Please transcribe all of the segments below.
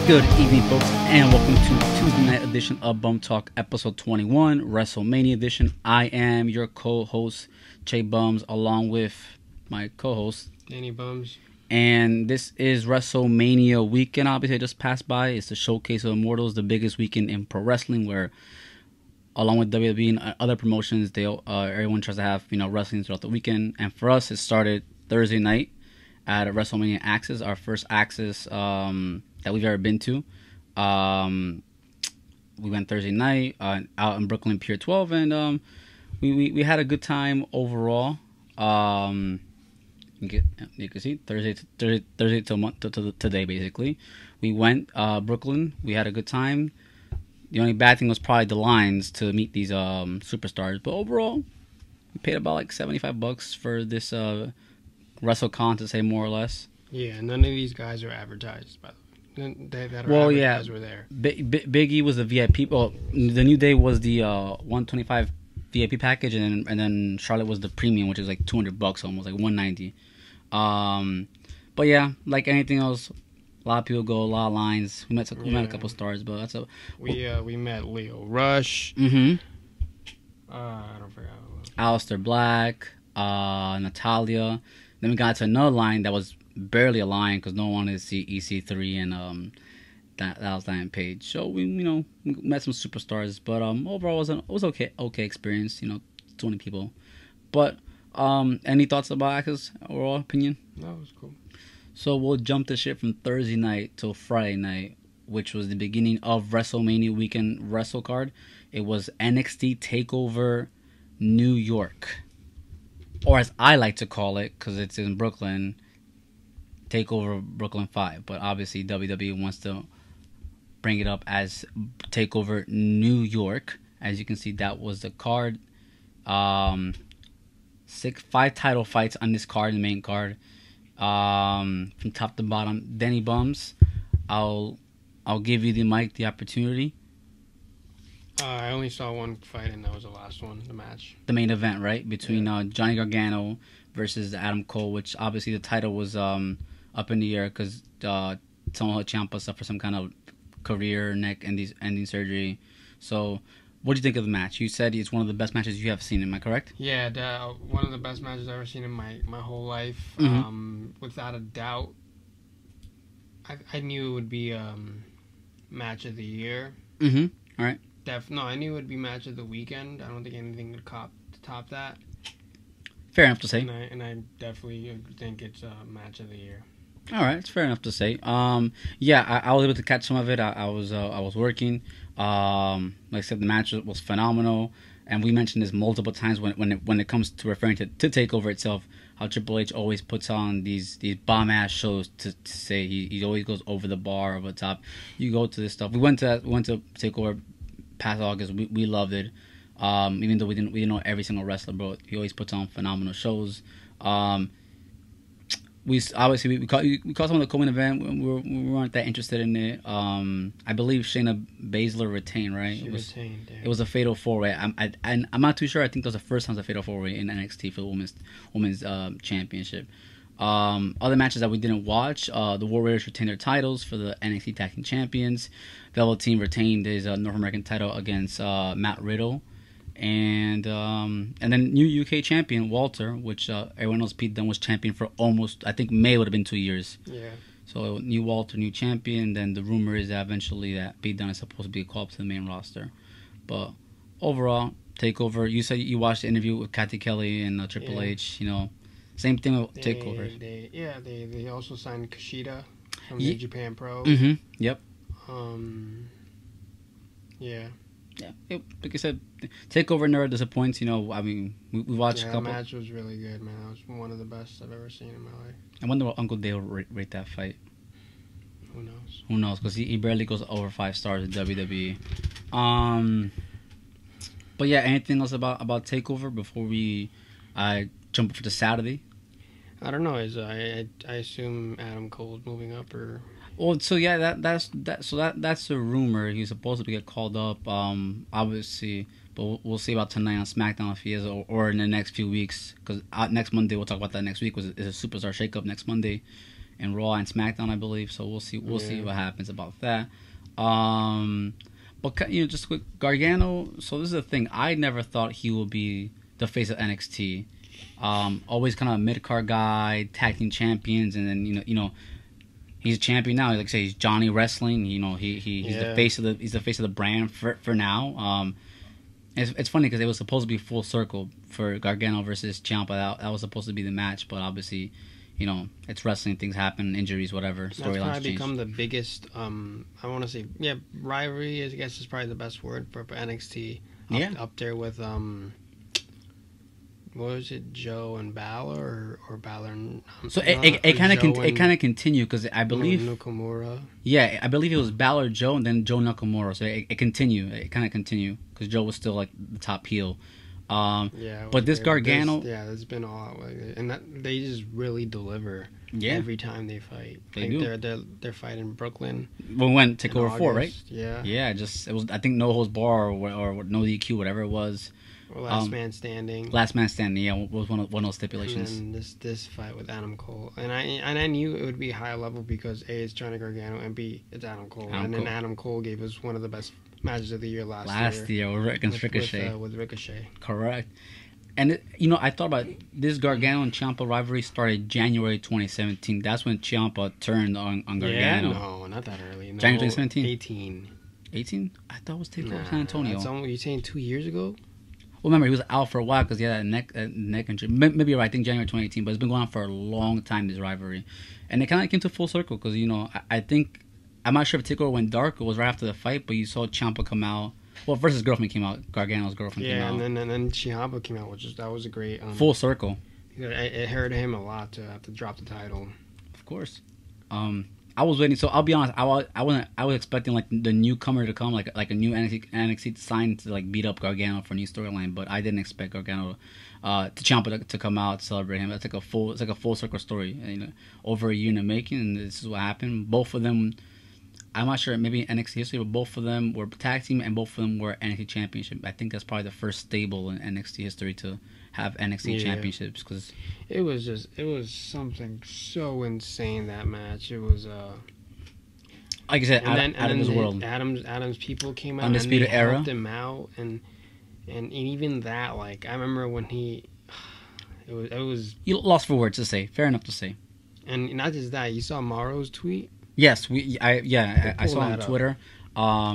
Good evening, folks, and welcome to Tuesday night edition of Bum Talk, episode 21, Wrestlemania edition. I am your co-host, Che Bums, along with my co-host, Danny Bums. And this is Wrestlemania weekend. Obviously, it just passed by. It's the showcase of Immortals, the biggest weekend in pro wrestling, where, along with WWE and other promotions, everyone tries to have wrestling throughout the weekend. And for us, it started Thursday night at Wrestlemania Axxess, our first Axxess that we've ever been to. We went Thursday night out in Brooklyn, Pier 12, and we had a good time overall. You can see Thursday to today, basically. We went Brooklyn. We had a good time. The only bad thing was probably the lines to meet these superstars, but overall, we paid about like $75 for this WrestleCon, to say more or less. Yeah, none of these guys are advertised, by the way. Were there. Big E was the VIP. Well, the New Day was the 125 VIP package, and then Charlotte was the premium, which is like $200 almost, like $190. But yeah, like anything else, a lot of people go, a lot of lines. We met a couple stars, but that's we met Leo Rush. Mm-hmm. I don't forget who it was. Aleister Black, Natalia. Then we got to another line that was barely a line because no one wanted to see EC3 and that was Diane Page. So we met some superstars, but overall it was okay experience. 20 people. But any thoughts about Axxess overall opinion? No, it was cool. So we'll jump the shit from Thursday night till Friday night, which was the beginning of WrestleMania weekend WrestleCard. It was NXT Takeover New York, or as I like to call it, because it's in Brooklyn, Takeover Brooklyn 5. But obviously WWE wants to bring it up as Takeover New York. As you can see, that was the card. 5 title fights on this card, the main card. From top to bottom. Danny Bums, I'll give you the mic, the opportunity. I only saw one fight, and that was the last one, the match. The main event, right? Between Johnny Gargano versus Adam Cole, which obviously the title was up in the air because Tomohiro Ciampa suffered some kind of career neck ending surgery. So, what do you think of the match? You said it's one of the best matches you have seen. Am I correct? Yeah, one of the best matches I've ever seen in my whole life. Mm-hmm. Without a doubt. I knew it would be match of the year. Mm-hmm. All right. I knew it would be match of the weekend. I don't think anything could top that. Fair enough to say. And I definitely think it's a match of the year. All right, it's fair enough to say. Yeah, I was able to catch some of it. I was working. Like I said, the match was phenomenal, and we mentioned this multiple times when it comes to referring to Takeover itself. How Triple H always puts on these bomb ass shows to say he always goes over the bar, over the top. You go to this stuff. We went to Takeover past August. We loved it. Even though we didn't know every single wrestler, but he always puts on phenomenal shows. We caught some of the co-main event. We weren't that interested in it. I believe Shayna Baszler retained, right? She retained. Yeah. It was a fatal 4-way. I'm not too sure. I think that was the first time it was a fatal 4-way in NXT for the women's championship. Other matches that we didn't watch. The Warriors retained their titles for the NXT Tag Team Champions. Velveteen retained his North American title against Matt Riddle. And then new UK champion Walter, which everyone knows Pete Dunne was champion for almost, I think May would have been 2 years. Yeah. So new Walter, new champion. Then the rumor is that eventually that Pete Dunne is supposed to be called up to the main roster. But overall, Takeover. You said you watched the interview with Kathy Kelly and Triple H. Same thing with Takeover. They also signed Kushida from New Japan Pro. Mm-hmm. Yep. Yeah. Yeah, like I said, Takeover never disappoints. We watched a couple. The match was really good, man. That was one of the best I've ever seen in my life. I wonder what Uncle Dale would rate that fight. Who knows? Because he barely goes over 5 stars in WWE. But yeah, anything else about Takeover before we jump for the Saturday? I don't know. I assume Adam Cole's moving up, or Well, so yeah, that's a rumor. He's supposed to get called up, obviously, but we'll see about tonight on SmackDown if he is, or in the next few weeks. Because next Monday we'll talk about that next week. Is a Superstar Shakeup next Monday, in Raw and SmackDown, I believe. So we'll see what happens about that. But just quick, Gargano. So this is the thing. I never thought he would be the face of NXT. Always kind of a mid-card guy, tag team champions, and then he's a champion now. Like I say, he's Johnny Wrestling. He's the face of the brand for now. It's funny because it was supposed to be full circle for Gargano versus Ciampa. That was supposed to be the match, but obviously, it's wrestling. Things happen, injuries, whatever. Storylines change. That's probably become the biggest. I want to say, rivalry. I guess is probably the best word for NXT. Up there with what was it, Joe and Balor or Balor? So it kind of continued because I believe Nakamura. Yeah, I believe it was Balor, Joe, and then Joe Nakamura. So it continued. It kind of continued because Joe was still like the top heel. But this Gargano, there's been all and they just really deliver. Yeah. Every time they fight, they do. They're fighting Brooklyn. We went Takeover 4, right? Yeah. Yeah, it was. I think no holds bar or no DQ, whatever it was. Or last man standing. Last man standing, was one of those stipulations. And then this fight with Adam Cole, and I knew it would be high level because A, it's Johnny Gargano, and B, it's Adam Cole. Then Adam Cole gave us one of the best matches of the year last year with Ricochet. With Ricochet. Correct. And I thought about this Gargano and Ciampa rivalry started January 2017. That's when Ciampa turned on Gargano. Yeah, no, not that early. No, January 2017. 18. 18? I thought it was Takeover San Antonio. You saying 2 years ago? Well, remember, he was out for a while because he had a neck injury. Maybe you're right. I think January 2018, but it's been going on for a long time, this rivalry. And it kind of came to full circle because, I think, I'm not sure if Takeover went dark or was right after the fight, but you saw Ciampa come out. Well, first his girlfriend came out. Gargano's girlfriend came out. Yeah, and then Ciampa came out, that was a great... full circle. It hurt him a lot to have to drop the title. Of course. I was waiting. So I'll be honest. I was expecting like the newcomer to come, like a new NXT sign to like beat up Gargano for a new storyline. But I didn't expect Gargano to Ciampa to come out to celebrate him. It's like a full circle story. Over a year in the making, and this is what happened. Both of them, I'm not sure, maybe NXT history, but both of them were tag team and both of them were NXT championship. I think that's probably the first stable in NXT history to have NXT championships, because it was something so insane, that match. It was like I said, out of this world. Adam's people came out Undisputed and they Era helped him out, and even that, like, I remember when it was you lost for words to say. Fair enough to say. And not just that, you saw Morrow's tweet. Yes, I saw on Twitter.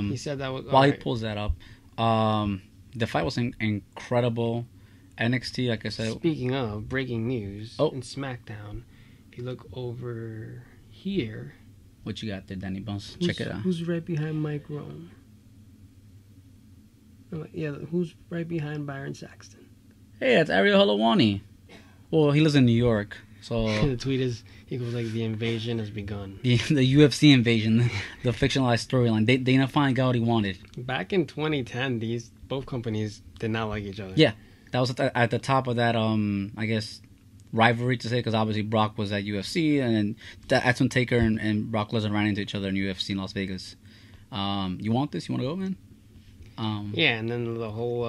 He said that was while he pulls that up. The fight was incredible. NXT, like I said. Speaking of breaking news in SmackDown, if you look over here, what you got there, Danny Bones? Check it out. Who's right behind Mike Rome? Yeah, who's right behind Byron Saxton? Hey, that's Ariel Helwani. Well, he lives in New York, so the tweet goes like, the invasion has begun. The UFC invasion, the fictionalized storyline. Dana finally got what he wanted. Back in 2010, both companies did not like each other. Yeah, that was at the top of that, I guess, rivalry to say, because obviously Brock was at UFC, and that's when Taker and Brock Lesnar ran into each other in UFC in Las Vegas. You want this? You want to go, man? Yeah, and then the whole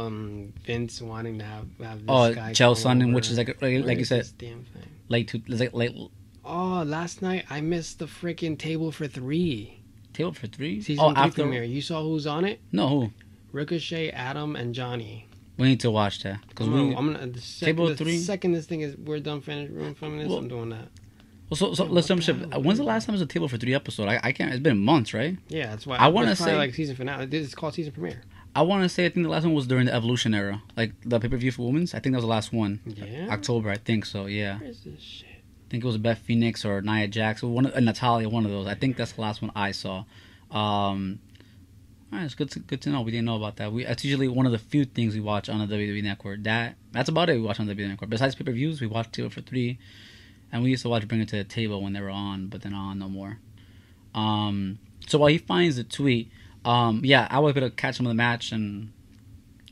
Vince wanting to have this guy. Chael Sonnen, which is like you said, damn thing. late. Oh, last night I missed the freaking Table for 3. Table for 3? Season 3 premiere. You saw who's on it? No, who? Ricochet, Adam, and Johnny. We need to watch that. I'm gonna Table 3. Second this thing is we're done filming this, I'm doing that. Well, so let's jump ship. When's the last time there was a Table for 3 episode? I can't. It's been months, right? Yeah, that's why. I want to say like season finale. This is called season premiere. I want to say I think the last one was during the Evolution era, like the pay-per-view for women's. I think that was the last one. Yeah. October, I think so. Yeah. Where is this shit? I think it was Beth Phoenix or Nia Jax or Natalia, one of those. I think that's the last one I saw. All right, it's good to know. We didn't know about that. That's usually one of the few things we watch on the WWE Network. That's about it. We watch on the WWE Network. Besides pay-per-views, we watch Table for 3, and we used to watch Bring It to the Table when they were on, but they're not on no more. So while he finds the tweet, I was able to catch some of the match, and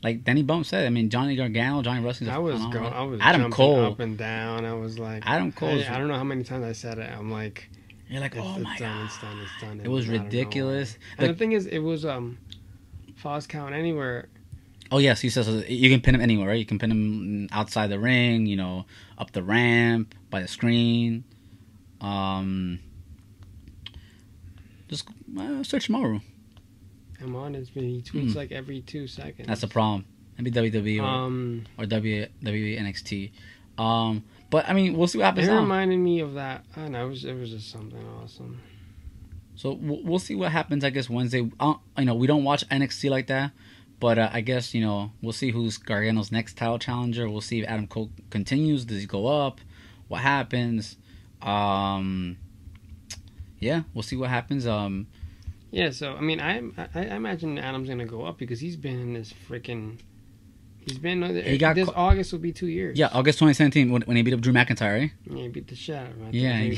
like Danny Bone said, I mean, Johnny Gargano, Johnny Wrestling. I was Adam Cole up and down. I was like, Adam Cole. I don't know how many times I said it. I'm like, you're like, oh my god, it's done. It was ridiculous. And the thing is, it was Falls Count Anywhere. Oh yes, he says you can pin him anywhere, right? You can pin him outside the ring, up the ramp, by the screen. Just search Mauro. I'm on it. He tweets like every 2 seconds. That's the problem. Maybe WWE or WWE NXT. But I mean, we'll see what happens. It reminded me of that. I don't know. It was just something awesome. So we'll see what happens. I guess Wednesday. We don't watch NXT like that, but I guess we'll see who's Gargano's next title challenger. We'll see if Adam Cole continues. Does he go up? What happens? Yeah, we'll see what happens. Yeah. So I mean, I imagine Adam's gonna go up because he's been in this freaking. This August will be 2 years. Yeah, August 2017 when he beat up Drew McIntyre, right? Yeah, he beat the shit out of him. Yeah.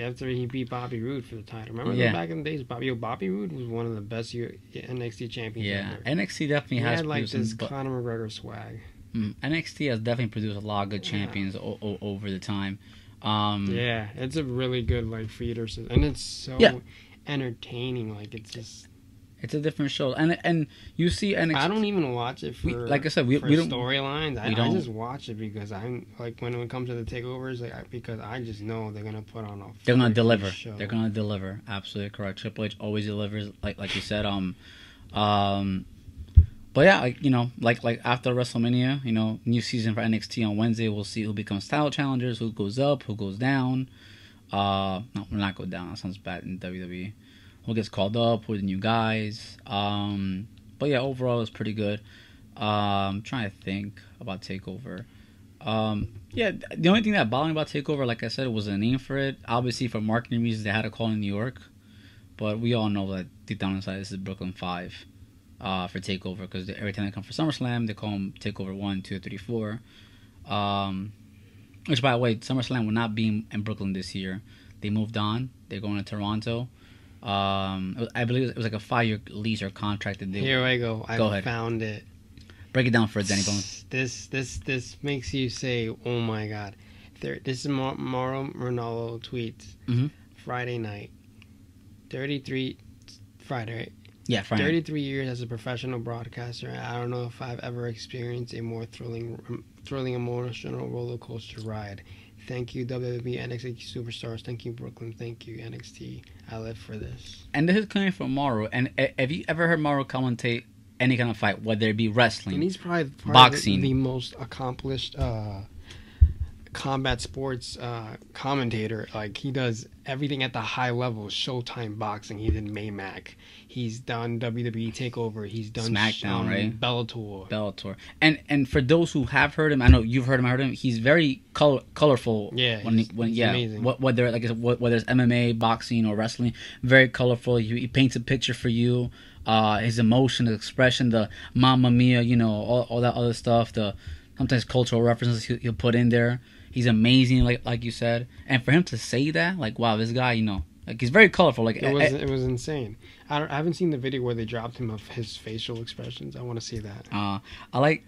After he beat Bobby Roode for the title. Remember back in the days, Bobby Roode was one of the best NXT champions ever. NXT definitely has produced this Conor McGregor swag. NXT has definitely produced a lot of good champions over the time. Yeah, it's a really good feeder system. And it's so entertaining. It's just... It's a different show, and you see NXT. I don't even watch it for like I said, we don't storylines. I just watch it because I'm when it comes to the takeovers, because I just know they're gonna put on a. They're gonna deliver. Show. They're gonna deliver. Absolutely correct. Triple H always delivers, like you said. But yeah, like after WrestleMania, new season for NXT on Wednesday. We'll see who becomes title challengers, who goes up, who goes down. No, we'll not go down. That sounds bad in WWE. Who gets called up, who are the new guys. But yeah, overall it's pretty good. I'm trying to think about TakeOver. Yeah, the only thing that bothered me about TakeOver, like I said, it was a name for it. Obviously, for marketing reasons, they had to call in New York. But we all know that deep down inside, this is Brooklyn 5 for TakeOver. Because every time they come for SummerSlam, they call them TakeOver 1, 2, 3, 4. Which, by the way, SummerSlam will not be in Brooklyn this year. They moved on. They're going to Toronto. I believe it was like a 5-year lease or contract that they. Here I go. Go ahead. Found it. Break it down for Danny Bones. This makes you say, "Oh my God!" This is Mauro Ranallo tweets. Friday night. 33 Friday. Right? Yeah, Friday. 33 years as a professional broadcaster. I don't know if I've ever experienced a more thrilling emotional roller coaster ride. Thank you, WWE, NXT Superstars. Thank you, Brooklyn. Thank you, NXT. I live for this. And this is coming from Mauro. And have you ever heard Mauro commentate any kind of fight, whether it be wrestling, and he's probably boxing, the most accomplished combat sports commentator. He does everything at the high level. Showtime boxing. He did Maymac. He's done WWE Takeover. He's done SmackDown, right? Bellator. And for those who have heard him, I know you've heard him. I heard him. He's very colorful. Yeah, he's amazing. Whether whether it's MMA, boxing, or wrestling, very colorful. He paints a picture for you. His emotion, his expression, the Mamma Mia, all that other stuff. The sometimes cultural references he'll put in there. He's amazing, like you said. And for him to say that, wow, this guy, he's very colorful. It was insane. I haven't seen the video where they dropped him of his facial expressions. I want to see that. I like.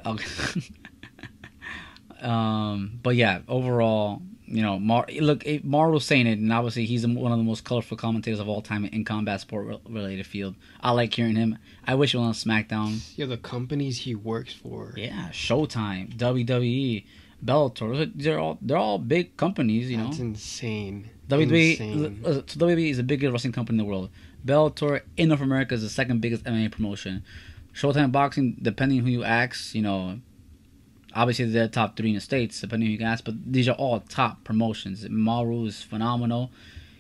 But yeah, overall, Marlo's saying it, and obviously he's one of the most colorful commentators of all time in combat sport related field. I like hearing him. I wish he was on SmackDown. Yeah, the companies he works for. Yeah, Showtime, WWE, Bellator. They're all big companies. That's insane. WWE is the biggest wrestling company in the world. Bellator in North America is the second biggest MMA promotion. Showtime Boxing, depending on who you ask, obviously they're top 3 in the States, depending on who you ask, but these are all top promotions. Mauro is phenomenal.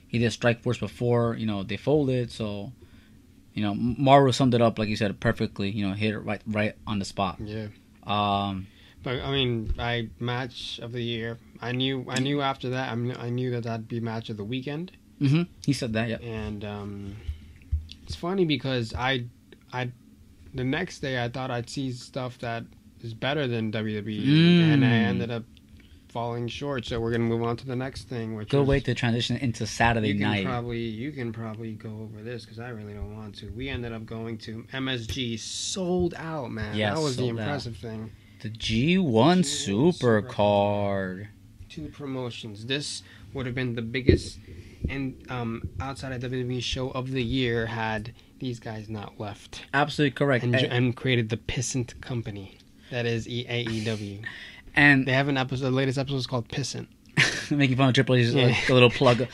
He did Strikeforce before, they folded, so, Mauro summed it up, like you said, perfectly, hit it right on the spot. Yeah. But I mean, match of the year. I knew after that. I knew that'd be match of the weekend. He said that. Yeah. And it's funny because the next day I thought I'd see stuff that is better than WWE, and I ended up falling short. So we're gonna move on to the next thing, which good way to transition into Saturday night. You can probably go over this because I really don't want to. We ended up going to MSG, sold out, man. Yeah, that was the impressive thing. The G1 Supercard. 2 promotions. This would have been the biggest and outside of WWE show of the year had these guys not left. Absolutely correct. And created the Pissant Company. That is AEW. And they have an episode. The latest episode is called Pissant. making fun of Triple H is like a little plug.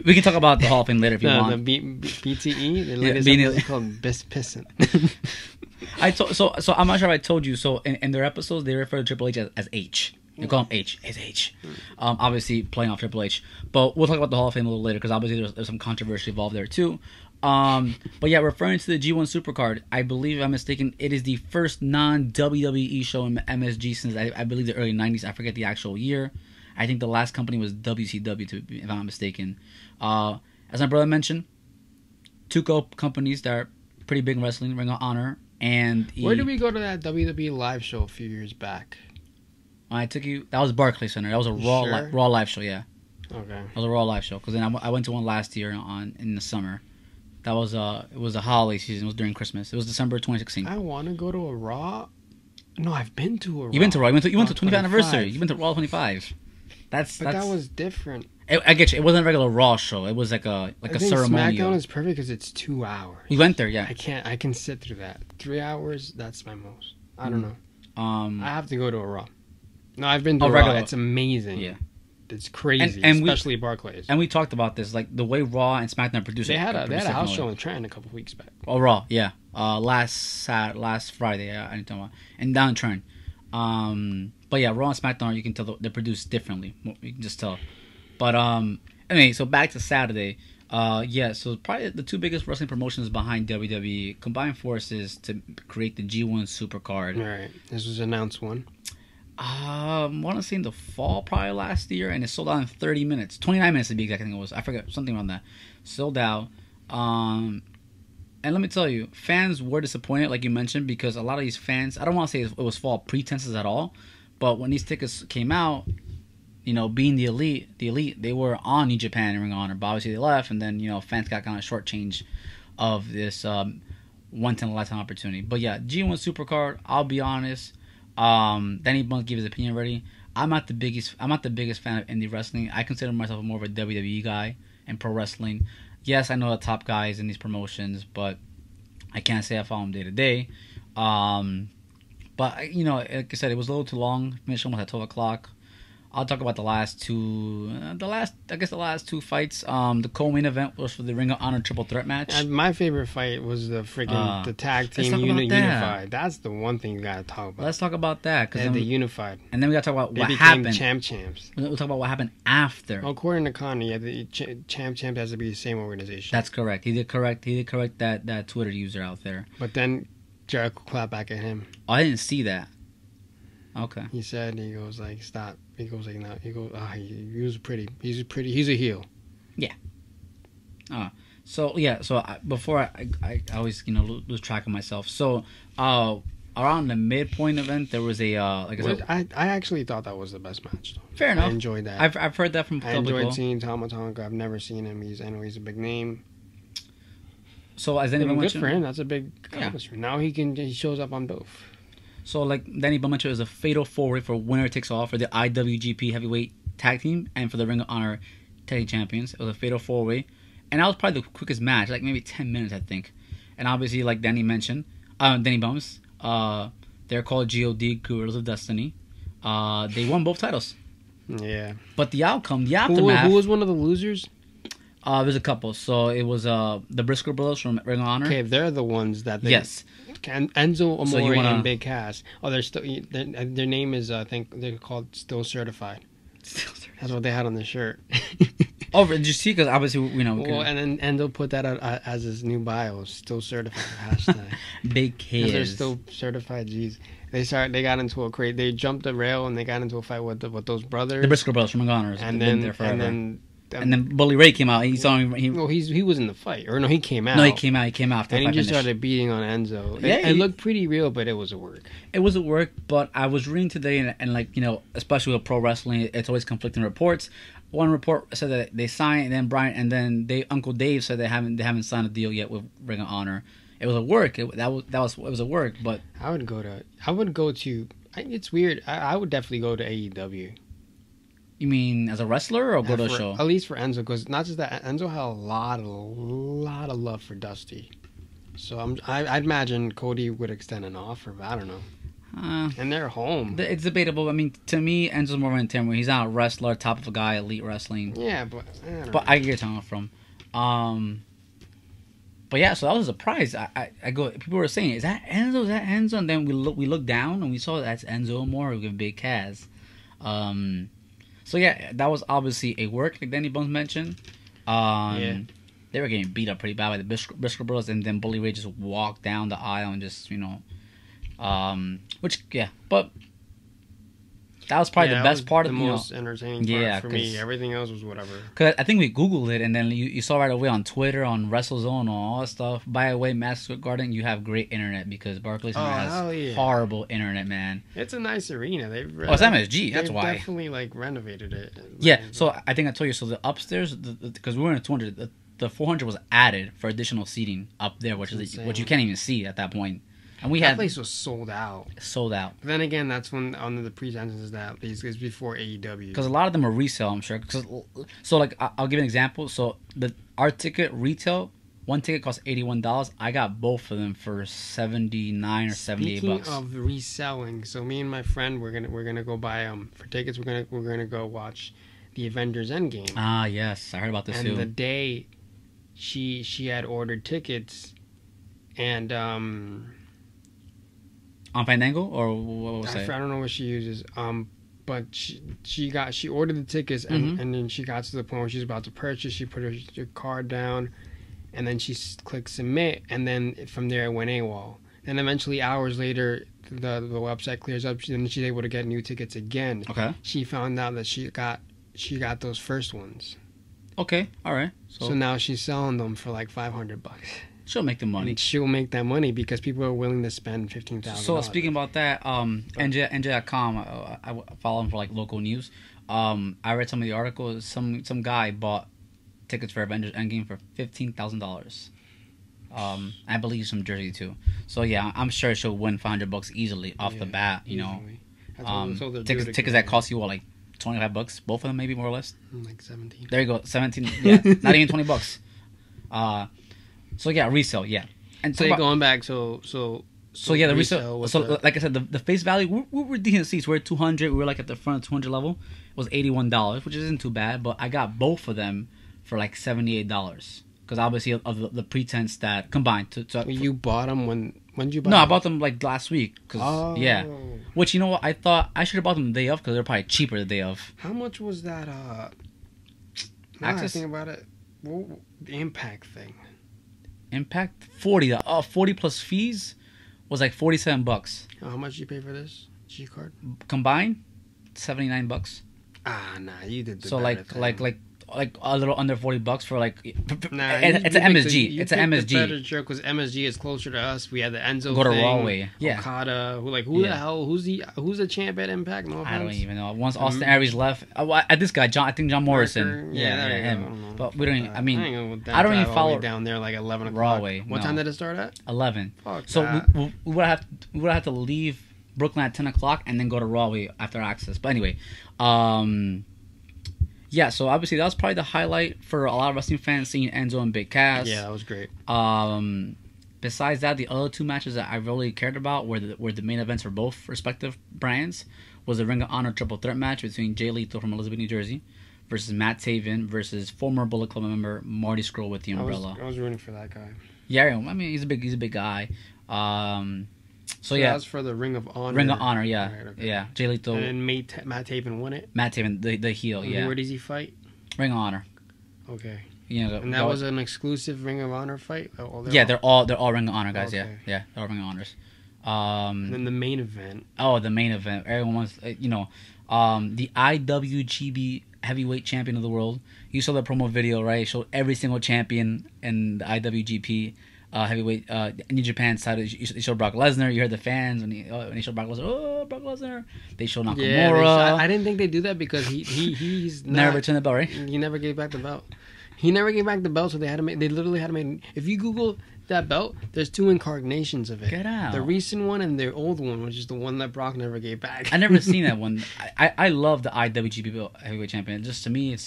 We can talk about the Hall of Fame later if you want. The BTE, the latest episode called Best Pissin'. So I'm not sure if I told you. So in their episodes, they refer to Triple H as H. They call him H. It's H. Obviously playing off Triple H. But we'll talk about the Hall of Fame a little later because obviously there's some controversy involved there too. But yeah, referring to the G1 Supercard, I believe, if I'm mistaken, it is the first non-WWE show in MSG since I believe the early 90s. I forget the actual year. I think the last company was WCW, if I'm not mistaken. As my brother mentioned, two companies that are pretty big in wrestling, Ring of Honor, and... Where did we go to that WWE live show a few years back? I took you... That was Barclays Center. That was a Raw live show, yeah. Okay. That was a Raw live show. Because then I went to one last year in the summer. That was it was a holiday season. It was during Christmas. It was December 2016. I want to go to a Raw. No, I've been to a Raw. You've been to Raw. You went to 25th anniversary. You went to Raw 25. But that was different. I get you. It wasn't a regular Raw show. It was like a ceremonial. SmackDown is perfect because it's 2 hours. We went there, yeah. I can sit through that. 3 hours. That's my most. I don't know. I have to go to a Raw. No, I've been to a Raw. It's amazing. Yeah. It's crazy, especially Barclays. And we talked about this, like the way Raw and SmackDown produced. They had a house show in Trenton a couple weeks back. Oh, Raw, yeah. Last Friday, I didn't talk about, and down in Trenton. But yeah, Raw and SmackDown, you can tell they're produced differently. You can just tell. But anyway, so back to Saturday. So probably the two biggest wrestling promotions behind WWE combined forces to create the G1 Supercard. All right, this was announced one. I want to say in the fall, probably last year, and it sold out in 30 minutes. 29 minutes to be exact, I think it was. I forget, something around that. Sold out. And let me tell you, fans were disappointed, like you mentioned, because a lot of these fans, I don't want to say it was false pretenses at all, but when these tickets came out, being the elite, they were on New Japan and Ring of Honor, but obviously they left, and then, fans got kind of shortchanged of this once-in-a-lifetime opportunity. But yeah, G1 Supercard, I'll be honest, Danny Bunk gave his opinion already. I'm not the biggest fan of indie wrestling. I consider myself more of a WWE guy in pro wrestling. Yes, I know the top guys in these promotions, but I can't say I follow them day to day. But like I said, it was a little too long. Finished almost at 12 o'clock. I'll talk about the last two fights. The co-main event was for the Ring of Honor Triple Threat match. And my favorite fight was the freaking the tag team unified. That's the one thing you gotta talk about. Let's talk about that because they unified. And then we gotta talk about what became happened. Champs. We'll talk about what happened after. Well, according to Connie, the champ has to be the same organization. That's correct. He did correct that Twitter user out there. But then Jericho clapped back at him. Oh, I didn't see that. Okay. He goes like, stop. He goes like, no. He goes, he's a heel. Yeah. Before I always lose track of myself. So around the midpoint event there was a I actually thought that was the best match though. Fair enough. I enjoyed that. I've heard that from. I enjoyed seeing Tama Tonga. I've never seen him. I know he's a big name. So as anyone good for him. That's a big accomplishment. Yeah. Now he shows up on both. So, like Danny Bummencho is a fatal four-way for winner takes all for the IWGP Heavyweight Tag Team and for the Ring of Honor Tag Champions. It was a fatal four-way, and that was probably the quickest match, like maybe 10 minutes, I think. And obviously, like Danny mentioned, Danny Bums, they're called GOD, Guerrillas of Destiny. They won both titles. Yeah. But the outcome, the aftermath. Who was one of the losers? There's a couple. So it was the Briscoe brothers from Ring of Honor. Okay, they're the ones that they... Yes. Enzo Amore and Big Cass. Oh, they're still. Their name is I think they're called Still Certified. Still Certified. That's what they had on the shirt. Oh, did you see? Because obviously Well, and then Enzo put that out as his new bio. Still Certified hashtag. Big Cass. They're still certified. Jeez. They got into a crate. They jumped the rail and they got into a fight with those brothers. The Briscoe brothers from Ring of Honor. And then Bully Ray came out. He saw him. He was in the fight, or no, he came out. No, he came out. He came out after and the he just started beating on Enzo. Yeah, it looked pretty real, but it was a work. It was a work, but I was reading today, and like especially with pro wrestling, it's always conflicting reports. One report said that they signed, and then Uncle Dave said they haven't signed a deal yet with Ring of Honor. It was a work. It was a work, but I would go to. It's weird. I would definitely go to AEW. You mean as a wrestler or go to a show? At least for Enzo, because not just that, Enzo had a lot of love for Dusty. So I'd imagine Cody would extend an offer, but I don't know. And they're home. It's debatable. I mean, to me, Enzo's more of an intimidator. He's not a wrestler, top of a guy, elite wrestling. Yeah, but I get where you're from. But yeah, so that was a surprise. I go. People were saying, "Is that Enzo? Is that Enzo?" And then we looked down and we saw that's Enzo Amore with Big Kaz. So yeah, that was obviously a work, like Danny Bones mentioned. Yeah. They were getting beat up pretty bad by the Briscoe Brothers, and then Bully Ray just walked down the aisle and just which yeah, but. That was probably the best part of the most entertaining part for me. Everything else was whatever. Because I think we Googled it, and then you saw right away on Twitter, on WrestleZone, and all that stuff. By the way, Madison Garden, you have great internet because Barclays Center has horrible internet, man. It's a nice arena. It's MSG. That's why. They definitely renovated it. Yeah. So I think I told you. So the upstairs, because we were in 200, the 400 was added for additional seating up there, which you can't even see at that point. And that place was sold out. But then again, that's when under the pretenses that it's before AEW. Because a lot of them are resale, I'm sure. So I'll give you an example. So our ticket retail, one ticket cost $81. I got both of them for $79 or $78. Speaking of reselling, so me and my friend we're gonna go buy for tickets. We're gonna go watch the Avengers Endgame. Ah yes, I heard about this too. And the day she had ordered tickets, and on Fandango or what was it? I don't know what she uses. But she ordered the tickets and then she got to the point where she's about to purchase. She put her card down, and then she clicked submit, and then from there it went AWOL. And eventually, hours later, the website clears up, and she's able to get new tickets again. Okay. She found out that she got those first ones. Okay, all right. So now she's selling them for like $500. She'll make the money. And she'll make that money because people are willing to spend $15,000. So speaking about that, NJ.com, I follow him for like local news. I read some of the articles. Some guy bought tickets for Avengers Endgame for $15,000. I believe some jersey too. So yeah, I'm sure she'll win $500 easily off the bat. Tickets that cost you like $25, both of them maybe more or less. Like 17. There you go, 17. Yeah, not even $20. So yeah, resale, yeah. And so you're going back, so yeah, the resale. So like I said, the face value, we were decent seats. We're at 200. We were like at the front of 200 level. It was $81, which isn't too bad. But I got both of them for like $78 because obviously of the pretense that combined. You bought them when did you buy? No, I bought them like last week. Yeah. Which you know what? I thought I should have bought them the day of because they're probably cheaper the day of. How much was that? Access. Think about it. The Impact thing. Impact $40. 40 plus fees was like $47. How much did you pay for this G card? Combined, $79. Nah, you did. So like a little under $40 for like. Nah, it's an MSG. It's an MSG. Better joke because MSG is closer to us. We had the Enzo. Go to Rawway. Yeah. Okada. Who the hell? Who's the champ at Impact? No offense. I don't even know. Once Austin Aries left, this guy John. I think John Morrison. Yeah, him. But we don't. I mean, I don't even follow down there like 11 o'clock. Rawway. What time did it start at? 11. Fuck so that. we would have to leave Brooklyn at 10 o'clock and then go to Rawway after Axxess. But anyway, yeah, so obviously that was probably the highlight for a lot of wrestling fans, seeing Enzo and Big Cass. Yeah, that was great. Besides that, the other two matches that I really cared about were the main events for both respective brands was the Ring of Honor triple threat match between Jay Lethal from Elizabeth, New Jersey versus Matt Taven versus former Bullet Club member Marty Scurll with the Umbrella. I was rooting for that guy. Yeah, I mean he's a big guy. So yeah, that's for the Ring of Honor. Ring of Honor, yeah, right, okay. Yeah. Jay Lethal and Matt Taven won it. Matt Taven, the heel, yeah. Where does he fight? Ring of Honor. Okay. And that was an exclusive Ring of Honor fight. They're all Ring of Honor guys. Okay. Yeah, they're all Ring of Honors. And then the main event. Oh, the main event. Everyone wants, the IWGP Heavyweight Champion of the world. You saw the promo video, right? It showed every single champion in the IWGP. Heavyweight New Japan side, they showed Brock Lesnar. You heard the fans when they showed Brock Lesnar. Oh, Brock Lesnar! They showed Nakamura. Yeah, I didn't think they do that because he's never returned the belt, right? He never gave back the belt. So they literally had to make. If you Google that belt, there's two incarnations of it. Get out. The recent one and the old one, which is the one that Brock never gave back. I never seen that one. I love the IWGP belt Heavyweight Champion. Just to me, it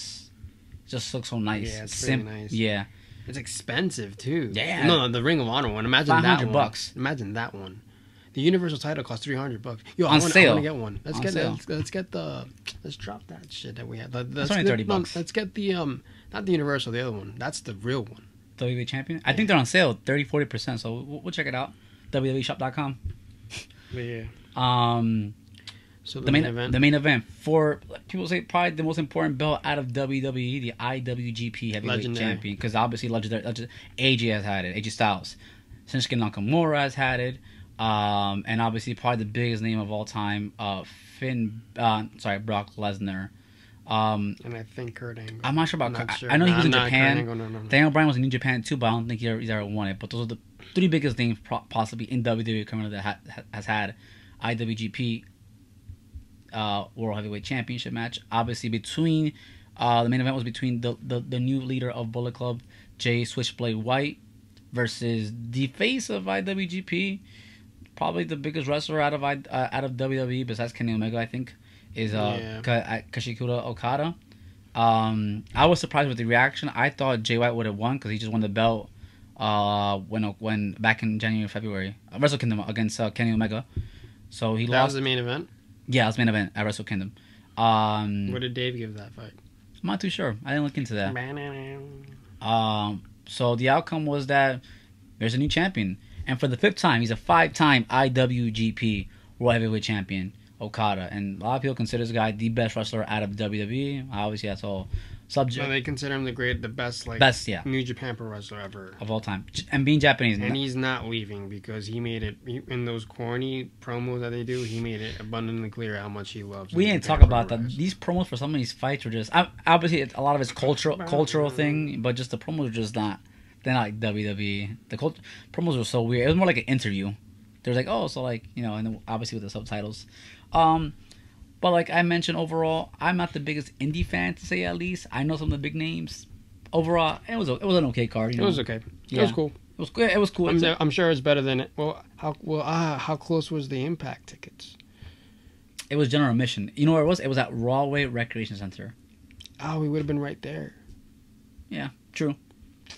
just looks so nice. Yeah, it's really nice. Yeah. It's expensive too. Yeah. No, the Ring of Honor one. Imagine that one. $500. Imagine that one. The Universal title costs $300. Yo, I want to get one. Let's drop that shit that we had. That's only $30. Let's get the not the Universal, the other one. That's the real one. WWE Champion. I think they're on sale, 30-40%. So we'll check it out. WWEshop.com. Yeah. So the main event for people say probably the most important belt out of WWE, the IWGP Heavyweight Champion, because obviously legendary. AJ has had it. AJ Styles, Shinsuke Nakamura has had it, and obviously probably the biggest name of all time, Brock Lesnar. And I think Kurt Angle. I'm not sure about. I know he was in Japan. Daniel Bryan was in New Japan too, but I don't think he's ever won it. But those are the three biggest names possibly in WWE currently that has had IWGP. World Heavyweight Championship match. Obviously, between the main event was between the new leader of Bullet Club, Jay Switchblade White, versus the face of IWGP, probably the biggest wrestler out of WWE besides Kenny Omega, I think, is Kazuchika Okada. I was surprised with the reaction. I thought Jay White would have won because he just won the belt when back in January or February, Wrestle Kingdom against Kenny Omega. So he lost. That was the main event. Yeah, it was main event at Wrestle Kingdom. What did Dave give that fight? I'm not too sure. I didn't look into that. So the outcome was that there's a new champion. And for the 5th time, he's a 5-time IWGP World Heavyweight Champion, Okada. And a lot of people consider this guy the best wrestler out of WWE. Obviously, that's all subject. No, they consider him the best New Japan Pro wrestler ever. Of all time. And being Japanese. And he's not leaving because he made it, in those corny promos that they do, he made it abundantly clear how much he loves. We didn't talk about that. These promos for some of these fights were just, obviously a lot of it's cultural thing, but just the promos are just not, they're not like WWE. The promos were so weird. It was more like an interview. They were like, oh, so like, and then obviously with the subtitles. But like I mentioned, overall, I'm not the biggest indie fan, to say at least. I know some of the big names. Overall, it was an okay card. It was okay. Yeah. It was cool. It was cool. I'm sure it's better than it. How close was the Impact tickets? It was general admission. You know where it was? It was at Rawway Recreation Center. Oh, we would have been right there. Yeah, true.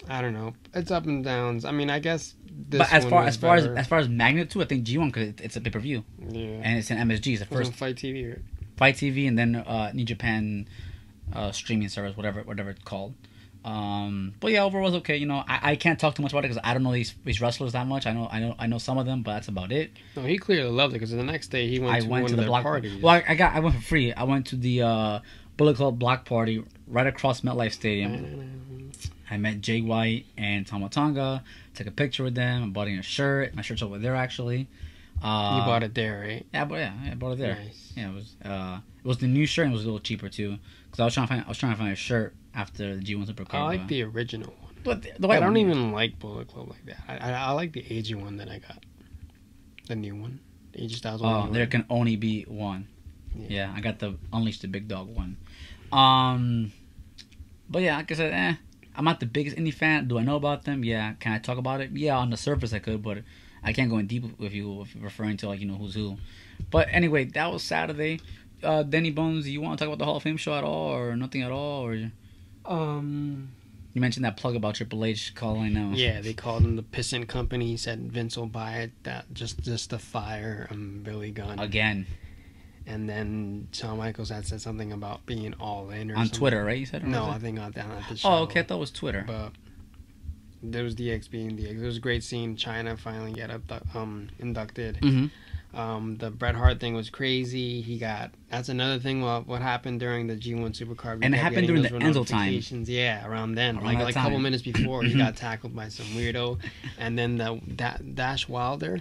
I don't know. It's up and downs. I mean, I guess. But as far as magnitude, I think G1 because it's a pay-per-view. Yeah. And it's an MSG. It's the first Fight TV. Right? Fight TV and then New Japan streaming service, whatever it's called. But yeah, overall it was okay. I can't talk too much about it because I don't know these wrestlers that much. I know some of them, but that's about it. No, he clearly loved it because the next day he went to the block party. Well, I went for free. I went to the Bullet Club block party right across MetLife Stadium. I met Jay White and Tama Tonga. Took a picture with them. I bought a shirt. My shirt's over there actually. You bought it there, right? Yeah, I bought it there. Nice. Yeah, it was the new shirt and it was a little cheaper too. Because I was trying to find a shirt after the G1 Supercard. I like the original one. But the white I don't even like Bullet Club like that. I like the aging one that I got. The new one. The AJ Styles one. Oh, there can only be one. Yeah, I got the Unleash the Big Dog one. But yeah, like I said, I'm not the biggest indie fan. Do I know about them? Yeah. Can I talk about it? Yeah, on the surface I could, but I can't go in deep with you if you're referring to who's who. But anyway, that was Saturday. Denny Bones, you want to talk about the Hall of Fame show at all, or nothing at all, or? You mentioned that plug about Triple H calling now. Yeah, they called him the Pissant Company. He said Vince will buy it. That just to fire Billy Gunn again. And then Shawn Michaels had said something about being all in or on something. Twitter, right? You said no, I think down at the show. Oh, okay, I thought it was Twitter. But there was DX being DX. It was a great scene. China finally get inducted. Mm-hmm. The Bret Hart thing was crazy. That's another thing. What happened during the G1 Supercard? And it happened during the Enzo time. Yeah, around then, like a couple minutes before, he got tackled by some weirdo, and then that Dash Wilder.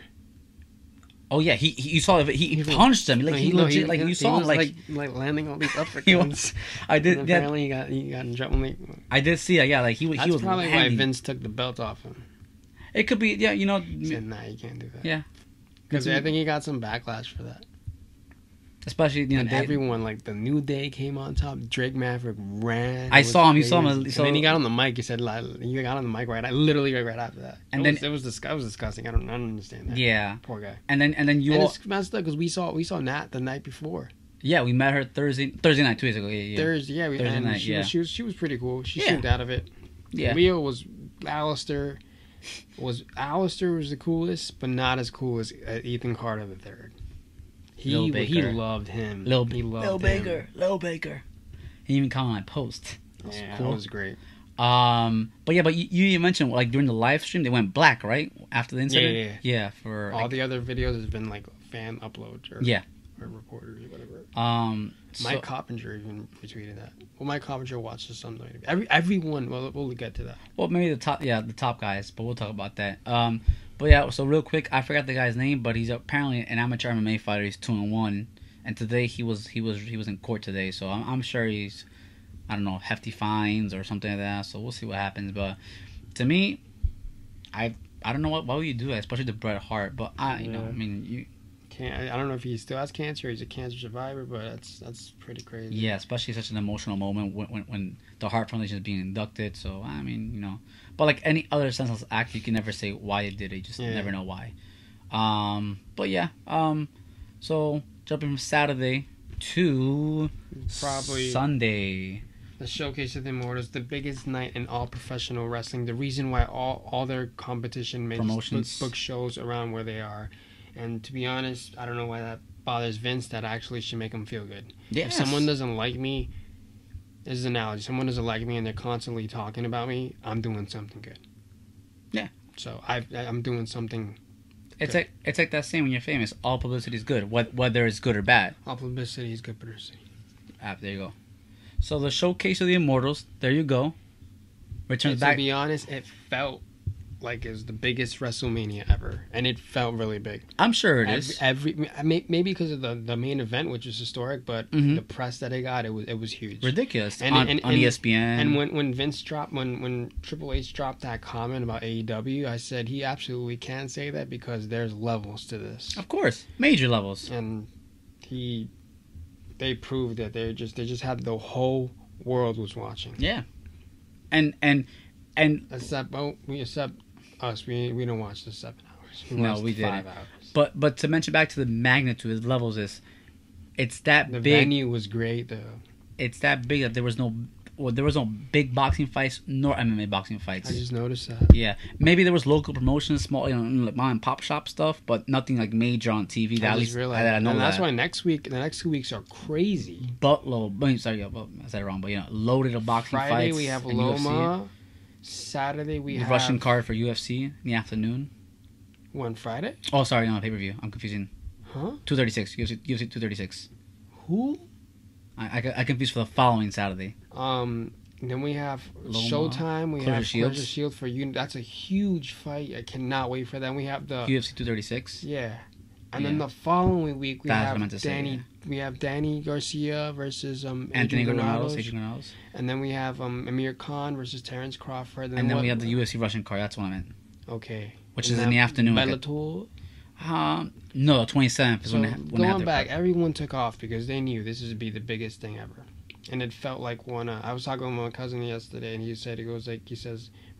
Oh yeah, he saw he punched him. You saw him like landing all these uppercuts. I did. And apparently he got in trouble. I did see it. Yeah, like he was. That's probably why Vince took the belt off him. It could be. Yeah, He said, nah, you can't do that. Yeah, because I think he got some backlash for that. Especially everyone, like the New Day came on top. Drake Maverick ran. I saw him. You saw him. And then he got on the mic. He said, "You got on the mic right after that." And it was disgusting. I don't understand that. Yeah, poor guy. And then it's messed up because we saw Nat the night before. Yeah, we met her Thursday night 2 days ago. Yeah. Thursday night. She was pretty cool. She seemed out of it. Yeah. Leo was Alistair. was Alistair was the coolest, but not as cool as Ethan Carter the third. He loved him. Lil Baker. He even called my post. That's cool. That was great. But you mentioned like during the live stream they went black, right? After the incident. Yeah. For all the other videos has been like fan uploads or reporters or whatever. Mike Coppinger even retweeted that. Well, Mike Coppinger watches something. Everyone. Well, we'll get to that. Well, maybe the top guys, but we'll talk about that. But yeah. So real quick, I forgot the guy's name, but he's apparently an amateur MMA fighter. He's 2-1, and today he was in court today. So I'm sure he's, I don't know, hefty fines or something like that. So we'll see what happens. But to me, I don't know why would you do that, especially to Bret Hart. But I don't know if he still has cancer. He's a cancer survivor, but that's pretty crazy. Yeah, especially such an emotional moment when the Hart Foundation is being inducted. So I mean, but like any other senseless act, you can never say why it did it. You just never know why. But yeah. So jumping from Saturday to probably Sunday. The Showcase of the Immortals, the biggest night in all professional wrestling. The reason why all their competition makes book shows around where they are. And to be honest, I don't know why that bothers Vince. That actually should make him feel good. Yes. If someone doesn't like me, this is an analogy. Someone doesn't like me and they're constantly talking about me, I'm doing something good. Yeah. So I'm doing something It's like that saying when you're famous, all publicity is good, whether it's good or bad. All publicity is good publicity. There you go. So the Showcase of the Immortals, there you go. Returns back. To be honest, it felt like it was the biggest WrestleMania ever, and it felt really big. I'm sure it is. Maybe because of the main event, which was historic, but the press that it got, it was huge, ridiculous. And on ESPN. And when Triple H dropped that comment about AEW, I said he absolutely can say that because there's levels to this. Of course, major levels. And they proved that they just had the whole world was watching. Yeah, and except us, we don't watch the 7 hours. We didn't. 5 hours. But to mention back to the magnitude, the levels it's that big. The venue was great though. It's that big that there was no big boxing fights nor MMA boxing fights. I just noticed that. Yeah, maybe there was local promotions, small, like mom and pop shop stuff, but nothing like major on TV. That I just realized. And that's why the next 2 weeks are crazy. Sorry, I said it wrong, but loaded of boxing fights. Friday we have Loma. Saturday we have Russian card for UFC in the afternoon. When Friday? Oh, sorry, no, pay-per-view. I'm confusing. Huh? 236. UFC 236. Who? I confused for the following Saturday. Then we have Loma, Showtime. We Clarissa have Shields. Clarissa Shields for you. That's a huge fight. I cannot wait for that. We have the UFC 236. Yeah. And then the following week we have Danny Garcia versus Anthony Granados. And then we have Amir Khan versus Terrence Crawford. And then we have the UFC Russian card. That's what I meant. Okay. Which is in the afternoon. Bellator? No, 27th is when going back, everyone took off because they knew this would be the biggest thing ever. And it felt like one. I was talking with my cousin yesterday, and he says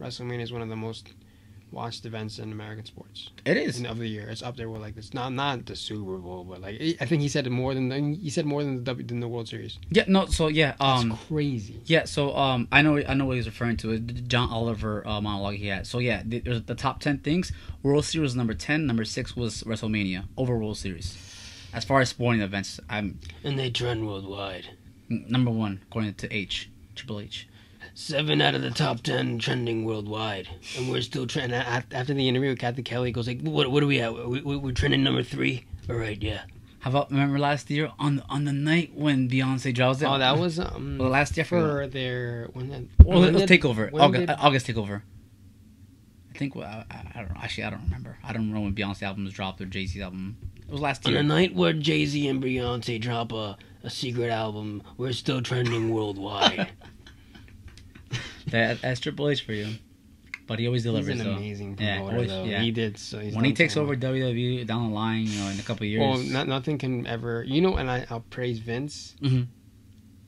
WrestleMania is one of the most watched events in American sports. It is of the year. It's up there with like this. Not the Super Bowl, but like I think he said more than the World Series. Yeah. No. So yeah. It's crazy. Yeah. So I know what he's referring to. The John Oliver monologue he had. So yeah, there's the top 10 things. World Series was number 10. Number 6 was WrestleMania over World Series. As far as sporting events, and they trend worldwide. Number 1 according to Triple H. 7 out of the top 10 trending worldwide, and we're still trending. After the interview with Kathy Kelly, he goes like, "What are we at? We're trending number 3. All right, yeah." How about remember last year on the night when Beyonce dropped it? Oh, that was last year for their Takeover. August Takeover. I think I don't know. Actually, I don't remember. I don't know when Beyonce album was dropped or Jay-Z's album. It was last year. On the night where Jay-Z and Beyonce drop a secret album, we're still trending worldwide. That's Triple H for you, but he always delivers. He's an amazing promoter, though. Yeah. He did. So when he takes over WWE down the line, in a couple of years. Well, nothing can ever. And I'll praise Vince. Mm-hmm.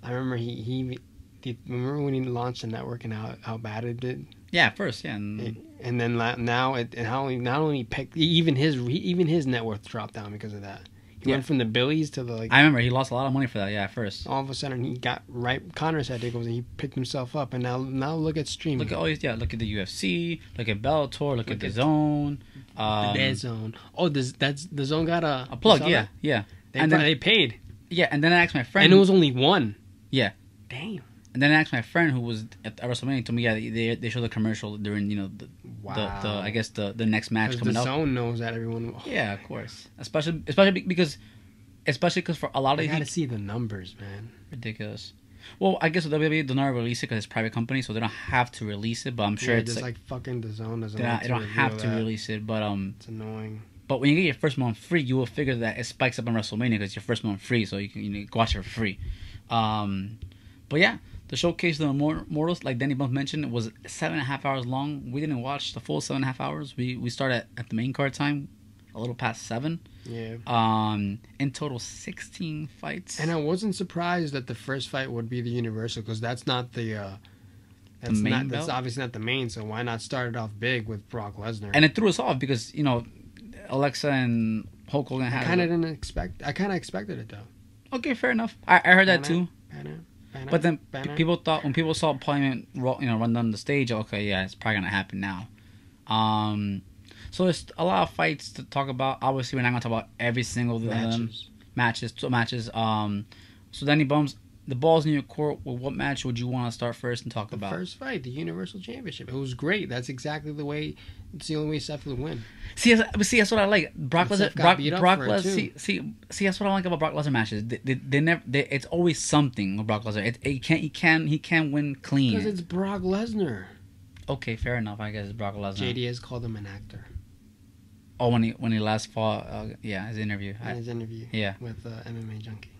I remember remember when he launched the network and how bad it did. Yeah, first, yeah. And then now how not only picked even his net worth dropped down because of that. He went from the Billies to the I remember he lost a lot of money for that. Yeah, at first. All of a sudden he got right. Connor's had takeovers and he picked himself up, and now look at streaming. Look at look at the UFC. Look at Bellator. Look at the Zone. The Zone. Oh, that's the Zone got a plug. Yeah. They paid. Yeah, and then I asked my friend, and it was only one. Yeah. Damn. And then I asked my friend who was at WrestleMania. Told me they showed the commercial during the I guess the next match coming up. The Zone knows that everyone. Yeah, of course. Especially because for a lot of you gotta see the numbers, man. Ridiculous. Well, I guess the WWE don't release it because it's a private company, so they don't have to release it. But I'm sure it's like fucking the Zone doesn't. They don't have to release it, but it's annoying. But when you get your first month free, you will figure that it spikes up on WrestleMania because it's your first month free, so you can watch it for free. But yeah, the showcase of the Immortals, like Danny Bump mentioned, was 7.5 hours long. We didn't watch the full 7.5 hours. We started at the main card time, a little past 7. Yeah. In total, 16 fights. And I wasn't surprised that the first fight would be the Universal because that's not the. That's obviously not the main. So why not start it off big with Brock Lesnar? And it threw us off because Alexa and Hulk Hogan had. I kind of expected it though. Okay, fair enough. I heard that too. But then people thought when people saw Paul run down the stage, okay, yeah, it's probably gonna happen now. So there's a lot of fights to talk about. Obviously, we're not gonna talk about every single matches. So Danny Bums, the ball's in your court. Well, what match would you want to start first and talk about? The first fight, the Universal Championship. It was great. That's exactly the way. It's the only way Seth would win. See, that's what I like. Brock Lesnar. See, that's what I like about Brock Lesnar matches. They never. It's always something with Brock Lesnar. He can't win clean. Because it's Brock Lesnar. Okay, fair enough. I guess it's Brock Lesnar. JD has called him an actor. Oh, when he last fought, his interview. Yeah. With MMA Junkie.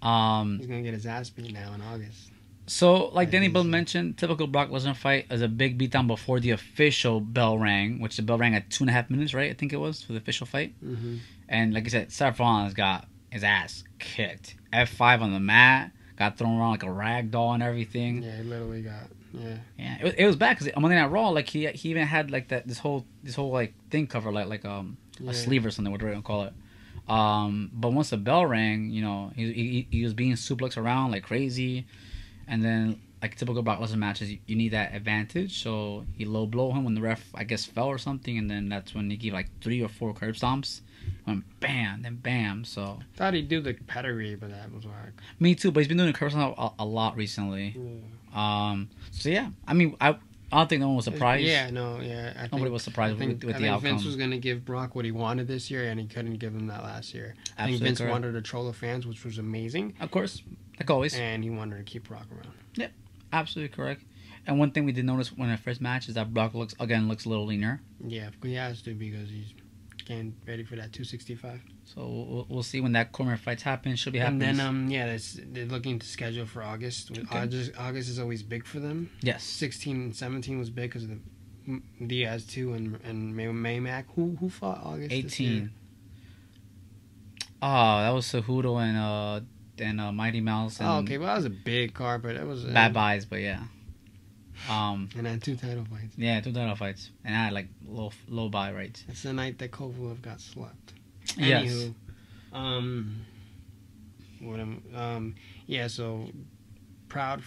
He's gonna get his ass beat now in August. So, like Danny Bill mentioned, typical Brock Lesnar fight is a big beatdown before the official bell rang, which the bell rang at 2.5 minutes, right? I think it was for the official fight. Mm-hmm. And like I said, Seth Rollins got his ass kicked. F5 on the mat, got thrown around like a rag doll and everything. Yeah, he literally got. Yeah. It was bad because on Monday Night Raw, like he even had like this whole like thing cover like a sleeve or something, whatever you call it. But once the bell rang, he was being suplexed around like crazy, and then like typical Brock Lesnar matches, you need that advantage. So he low blow him when the ref I guess fell or something, and then that's when he gave like 3 or 4 curb stomps, went bam, then bam. So thought he'd do the pedigree, but that was hard. Me too, but he's been doing the curb stomp a lot recently. Yeah. So yeah, I mean I don't think no one was surprised. Nobody was surprised with the outcome. Vince was going to give Brock what he wanted this year, and he couldn't give him that last year. I think Vince wanted to troll the fans, which was amazing. Of course, like always. And he wanted to keep Brock around. Yep, absolutely correct. And one thing we did notice when the first match is that Brock looks a little leaner. Yeah, he has to because he's getting ready for that 265. So we'll see when that corner fights happen. Should be happening. And then they're looking to schedule for August. Okay. August is always big for them. Yes. 16 and 17 was big because of the Diaz 2 and Maymac. Who fought August? 18. Oh, that was Cejudo and Mighty Mouse. And okay, well that was a big card, but it was Bad Buys, but yeah. And then 2 title fights. Yeah, 2 title fights, and I had like low buy rates. It's the night that Kovalev got slept. Yes. Anywho, so proud.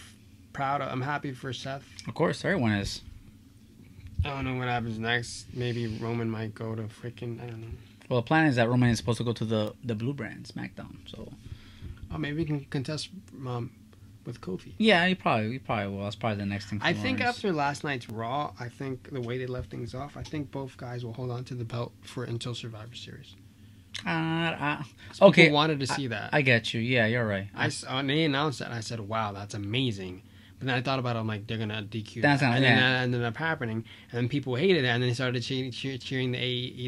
I'm happy for Seth. Of course, everyone is. I don't know what happens next. Maybe Roman might go to freaking. I don't know. Well, the plan is that Roman is supposed to go to the Blue Brand SmackDown. So. Oh, maybe he can contest with Kofi. Yeah, he probably will. That's probably the next thing. I think after last night's Raw, I think the way they left things off, I think both guys will hold on to the belt until Survivor Series. Okay, people wanted to see that. I get you. Yeah, you're right. When they announced that, I said, "Wow, that's amazing." But then I thought about it. I'm like, they're gonna DQ that, and then that ended up happening. And then people hated it, and then they started cheering the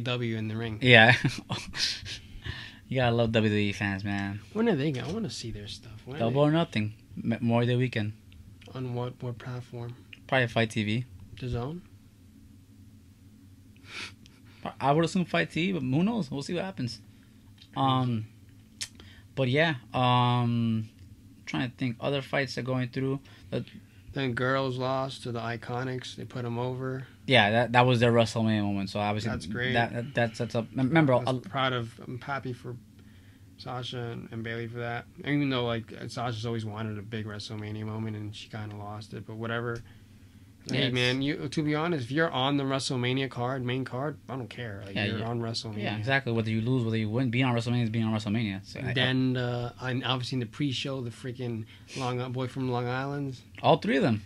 AEW in the ring. Yeah, you gotta love WWE fans, man. When are they going? I want to see their stuff. Double or Nothing, Memorial Day weekend. On what platform? Probably Fight TV. The Zone. I would assume Fight TV, but who knows? We'll see what happens. But yeah, trying to think other fights are going through. Then Girls lost to the Iconics. They put them over. Yeah, that was their WrestleMania moment. So obviously that's great. That sets up. Remember, I'm happy for Sasha and Bayley for that. Even though like Sasha's always wanted a big WrestleMania moment and she kind of lost it, but whatever. Hey man, to be honest, if you're on the WrestleMania main card, I don't care. Like you're on WrestleMania. Yeah, exactly. Whether you lose, whether you win, being on WrestleMania is being on WrestleMania. So then obviously in the pre-show, the freaking boy from Long Island. All three of them.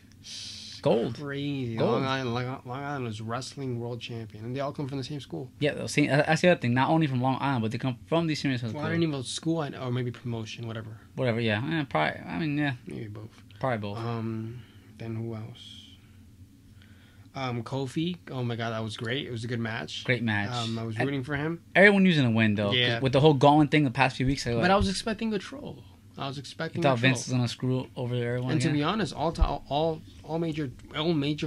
Gold. Crazy. Gold. Long Island was wrestling world champion, and they all come from the same school. Yeah, that's the other thing. Not only from Long Island, but they come from these serious. Well, I don't even know school, or maybe promotion, whatever. Whatever. Yeah. Probably. I mean, yeah. Maybe both. Probably both. Then who else? Kofi. Oh my god, that was great. It was a good match. Great match. I was rooting for him. Everyone using a win though. Yeah. With the whole Gauntlet thing the past few weeks. But I was expecting a troll. You thought Vince was gonna screw over everyone. And again? To be honest, all major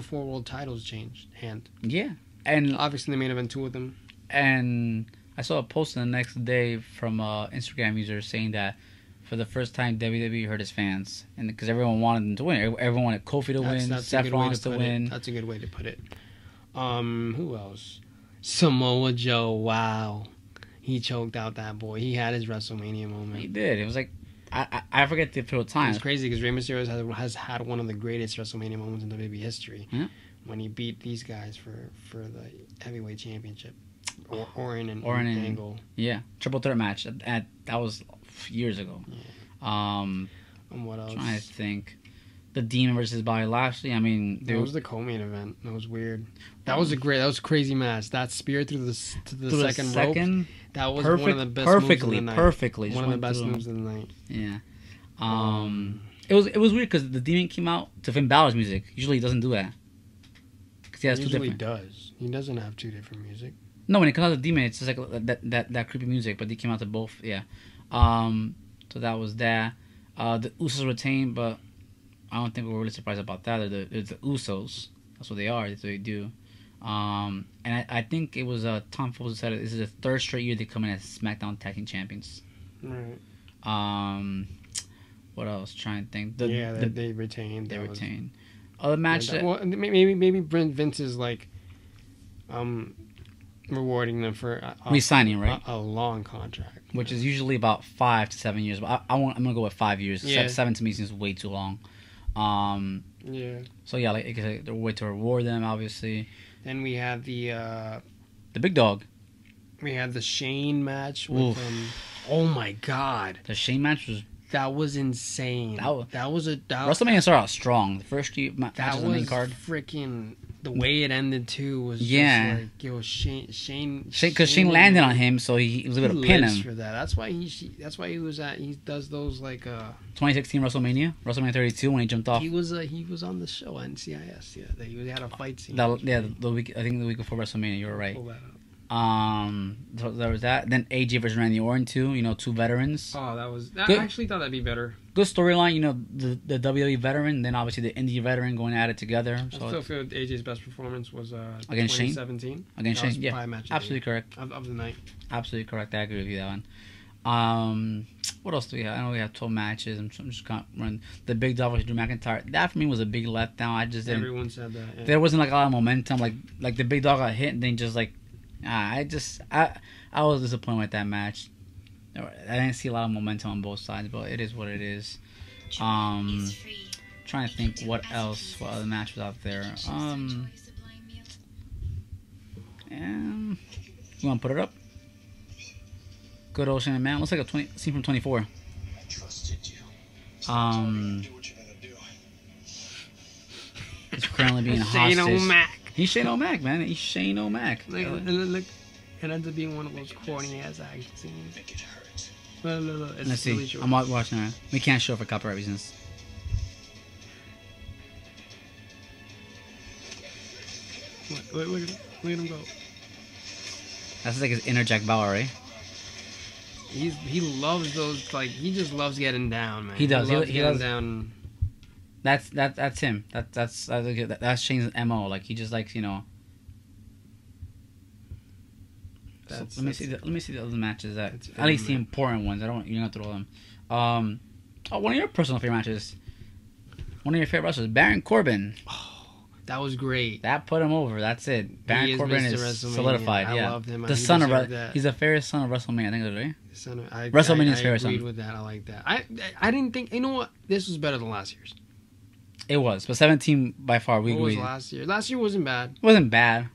4 world titles changed hand. Yeah, and obviously the main event, 2 of them. And I saw a post the next day from Instagram user saying that for the first time WWE hurt his fans, and because everyone wanted them to win, everyone wanted Kofi to win, Seth Rollins to win. That's a good way to put it. Who else? Samoa Joe. Wow, he choked out that boy. He had his WrestleMania moment. He did. It was like. I forget the official time. It's crazy because Rey Mysterio has had one of the greatest WrestleMania moments in WWE history when he beat these guys for the heavyweight championship. Orton and Angle. Yeah, triple threat match. That was years ago. Yeah. And what else? I'm trying to think. The Demon versus Bobby Lashley. I mean, that was the co-main event. That was weird. That was a crazy match. That spear through the second rope. That was one of the best moves of the night. Perfectly. One of the best moves of the night. Yeah. It was weird because the Demon came out to Finn Balor's music. Usually he doesn't do that. Because he has 2 different. Does. He doesn't have 2 different music. No, when it comes out to Demon, it's just like that creepy music. But they came out to both. Yeah. So that was that. The Usos retained, but I don't think we're really surprised about that. They're the Usos. That's what they are. That's what they do. And I think it was Tom Phillips said this is the 3rd straight year they come in as SmackDown Tag Team Champions. Right. What else? Trying to think. They retained. They retained. Other match. Maybe Vince is like, rewarding them for re-signing, right? A long contract, which is usually about 5 to 7 years. But I'm gonna go with 5 years. Yeah. 7 to me seems way too long. Yeah. So yeah, like the way to reward them, obviously. Then we had the big dog. We had the Shane match with oh my god, the Shane match was insane. That was WrestleMania started out strong. The first match on the main card. Freaking the way it ended too was just like Shane because Shane landed on him, so he was able to pin him for that. That's why he does those like 2016 WrestleMania 32 when he jumped off. He was on the show on NCIS. Yeah, he had a fight scene. The week the week before WrestleMania. You were right. So there was that. Then AJ versus Randy Orton too. 2 veterans. Oh, I actually thought that'd be better. Good storyline. The WWE veteran, then obviously the indie veteran going at it together. So I still feel AJ's best performance was against 2017. Shane. Against Shane, yeah, absolutely correct. Of the night. Absolutely correct. I agree with you that one. What else do we have? I know we have 12 matches. I'm just gonna run the Big Dog versus Drew McIntyre. That for me was a big letdown. I just didn't. Everyone said that. Yeah. There wasn't like a lot of momentum. Like the Big Dog got hit and then just like. I was disappointed with that match. I didn't see a lot of momentum on both sides, but it is what it is. Trying to think what other match was out there. You want to put it up? Good old Shane Man. Looks like a scene from 24. I trusted you. He's currently being hostage. Shane O'Mac. He's Shane O'Mac, man. He's Shane O'Mac. Look, it ends up being one of those corny ass action scenes. Make it hurt. Look, let's see. Short. I'm watching that. We can't show for copyright reasons. Look at him go. That's like his inner Jack Bauer, right? He loves those, he just loves getting down, man. He does. He loves down. That's him. That's Shane's MO. Like he just likes, So let me see the other matches at least the important ones. You don't have to throw them. One of your personal favorite matches. One of your favorite wrestlers, Baron Corbin. Oh, That was great. That put him over. That's it. Baron Corbin is solidified. I loved him. The son of he's the fairest son of WrestleMania. I think that's right. WrestleMania's fairest son. I agreed with that. I like that. I didn't think. You know what? This was better than last year's. It was, but 17 by far. We agreed. What was last year? Last year wasn't bad. Wasn't bad.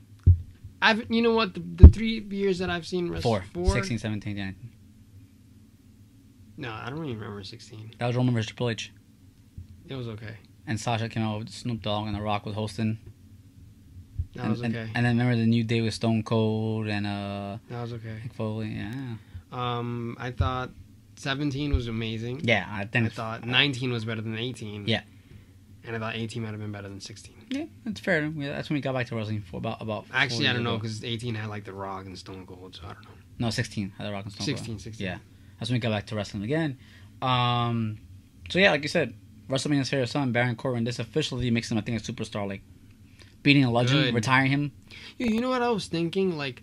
You know what? The 3 years that I've seen four. 16, 17, 19. No, I don't even remember 16. That was Roman vs. Triple H. It was okay. And Sasha came out with Snoop Dogg and The Rock was hosting. That was okay. And then remember the New Day with Stone Cold and that was okay. Mick Foley, yeah. I thought 17 was amazing. Yeah, I thought 19 was better than 18. Yeah. And I thought 18 might have been better than 16. Yeah, that's fair. Yeah, that's when we got back to wrestling for about Actually, I don't know, because 18 had like The Rock and Stone Cold, so I don't know. No, 16 had The Rock and Stone Cold. 16. Yeah. That's when we got back to wrestling again. So yeah, like you said, WrestleMania's favorite son, Baron Corbin, this officially makes him, I think, a superstar. Like, beating a legend, retiring him. Yeah, you know what I was thinking? Like,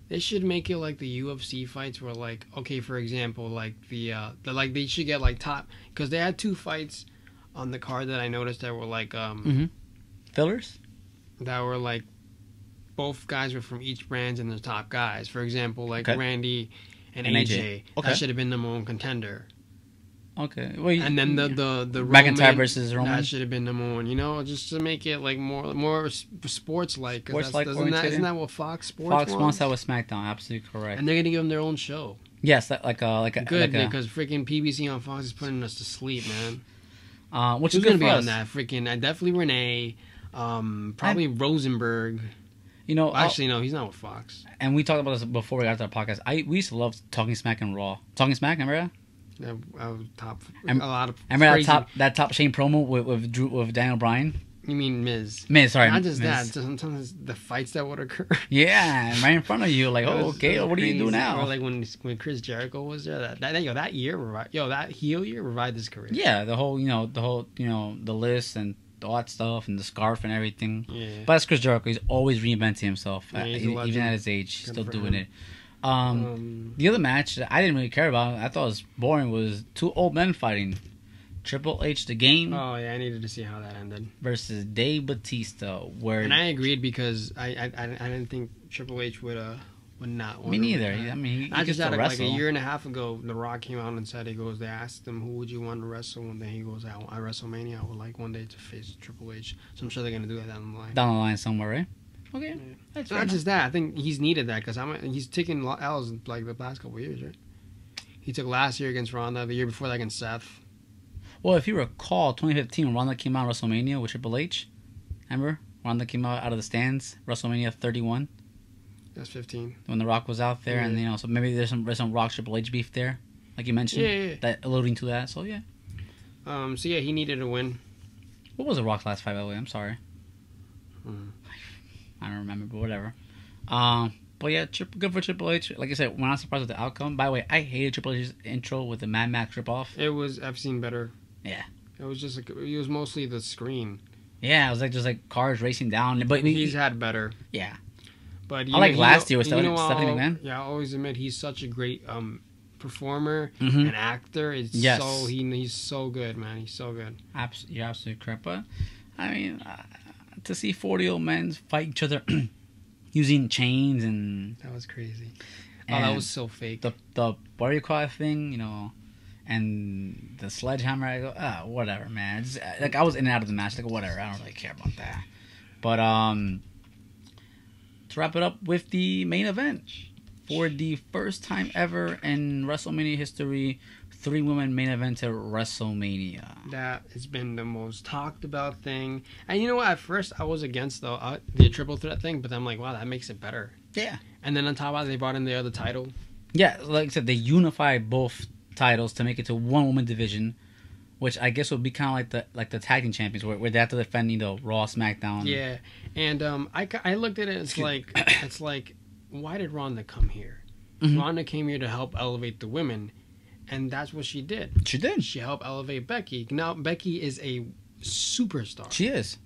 they should make it like the UFC fights where, like, okay, for example, like they should get like top, because they had 2 fights on the card that I noticed that were like fillers. That were like both guys were from each brand and the top guys. For example, like Randy and AJ. Okay. That should have been the number 1 contender. Okay. Well, and then the McIntyre versus Roman. That should have been number 1. You know, just to make it like more sports like. Isn't that what Fox Sports wants that with SmackDown? Absolutely correct. And they're gonna give them their own show. Yes, good because freaking PBC on Fox is putting us to sleep, man. Which Who's is gonna be on that? Freaking definitely Renee. Probably Rosenberg. You know, actually, no, he's not with Fox. And we talked about this before we got to the podcast. We used to love Talking Smack and Raw. Talking Smack, remember that? Yeah, top. A lot of. Remember that top Shane promo with Daniel Bryan? You mean Miz? Sorry. Not just that. Sometimes the fights that would occur. Yeah, right in front of you. Like, okay, what do you do now? Or like when Chris Jericho was there. That year, that heel year revived his career. Yeah, the whole the list and all that stuff and the scarf and everything. Yeah. But that's Chris Jericho. He's always reinventing himself. Yeah, even at his age, he's still doing it. The other match that I didn't really care about, I thought was boring, was 2 old men fighting. Triple H, The Game. Oh yeah, I needed to see how that ended. Versus Dave Bautista, and I agreed because I didn't think Triple H would not. Me neither. I mean, I just had like a year and a half ago. The Rock came out and said, they asked him who would you want to wrestle, and then he goes, "I WrestleMania. I would like one day to face Triple H." So I'm sure they're gonna do that down the line. Down the line somewhere, right? Okay. Yeah. That's not just that. I think he's needed that because he's taking L's like the past couple of years, right? He took last year against Ronda, the year before that against Seth. Well, if you recall, 2015, when Ronda came out at WrestleMania with Triple H, remember? Ronda came out of the stands, WrestleMania 31. That's 15. When The Rock was out there, and so maybe there's some Rock Triple H beef there, like you mentioned, that alluding to that. So yeah. So yeah, he needed a win. What was The Rock's last fight, by the way? I'm sorry. I don't remember, but whatever. But yeah, good for Triple H. Like I said, we're not surprised with the outcome. By the way, I hated Triple H's intro with the Mad Max ripoff. I've seen better. Yeah. It was just it was mostly the screen. Yeah, it was just like cars racing down. But he's had better. Yeah. But I like last year with Stephanie McMahon. Yeah, I always admit he's such a great performer and actor. He's so good, man. He's so good. You're absolutely correct. But I mean, to see 40 old men fight each other using chains and that was crazy. That was so fake. The what do you call it thing? And the sledgehammer. I go, whatever, man. Just, like I was in and out of the match. Like whatever. I don't really care about that. But to wrap it up with the main event, for the first time ever in WrestleMania history, 3 women main event at WrestleMania. That has been the most talked about thing. And you know what? At first, I was against the triple threat thing, but I'm like, wow, that makes it better. Yeah. And then on top of that, they brought in the other title. Yeah, like I said, they unified both titles to make it to one woman division, which I guess would be kind of like the tag team champions, where they have to defend Raw, SmackDown. Yeah, and I looked at it. It's like why did Ronda come here? Mm-hmm. Ronda came here to help elevate the women, and that's what she did. She did. She helped elevate Becky. Now Becky is a superstar. She is.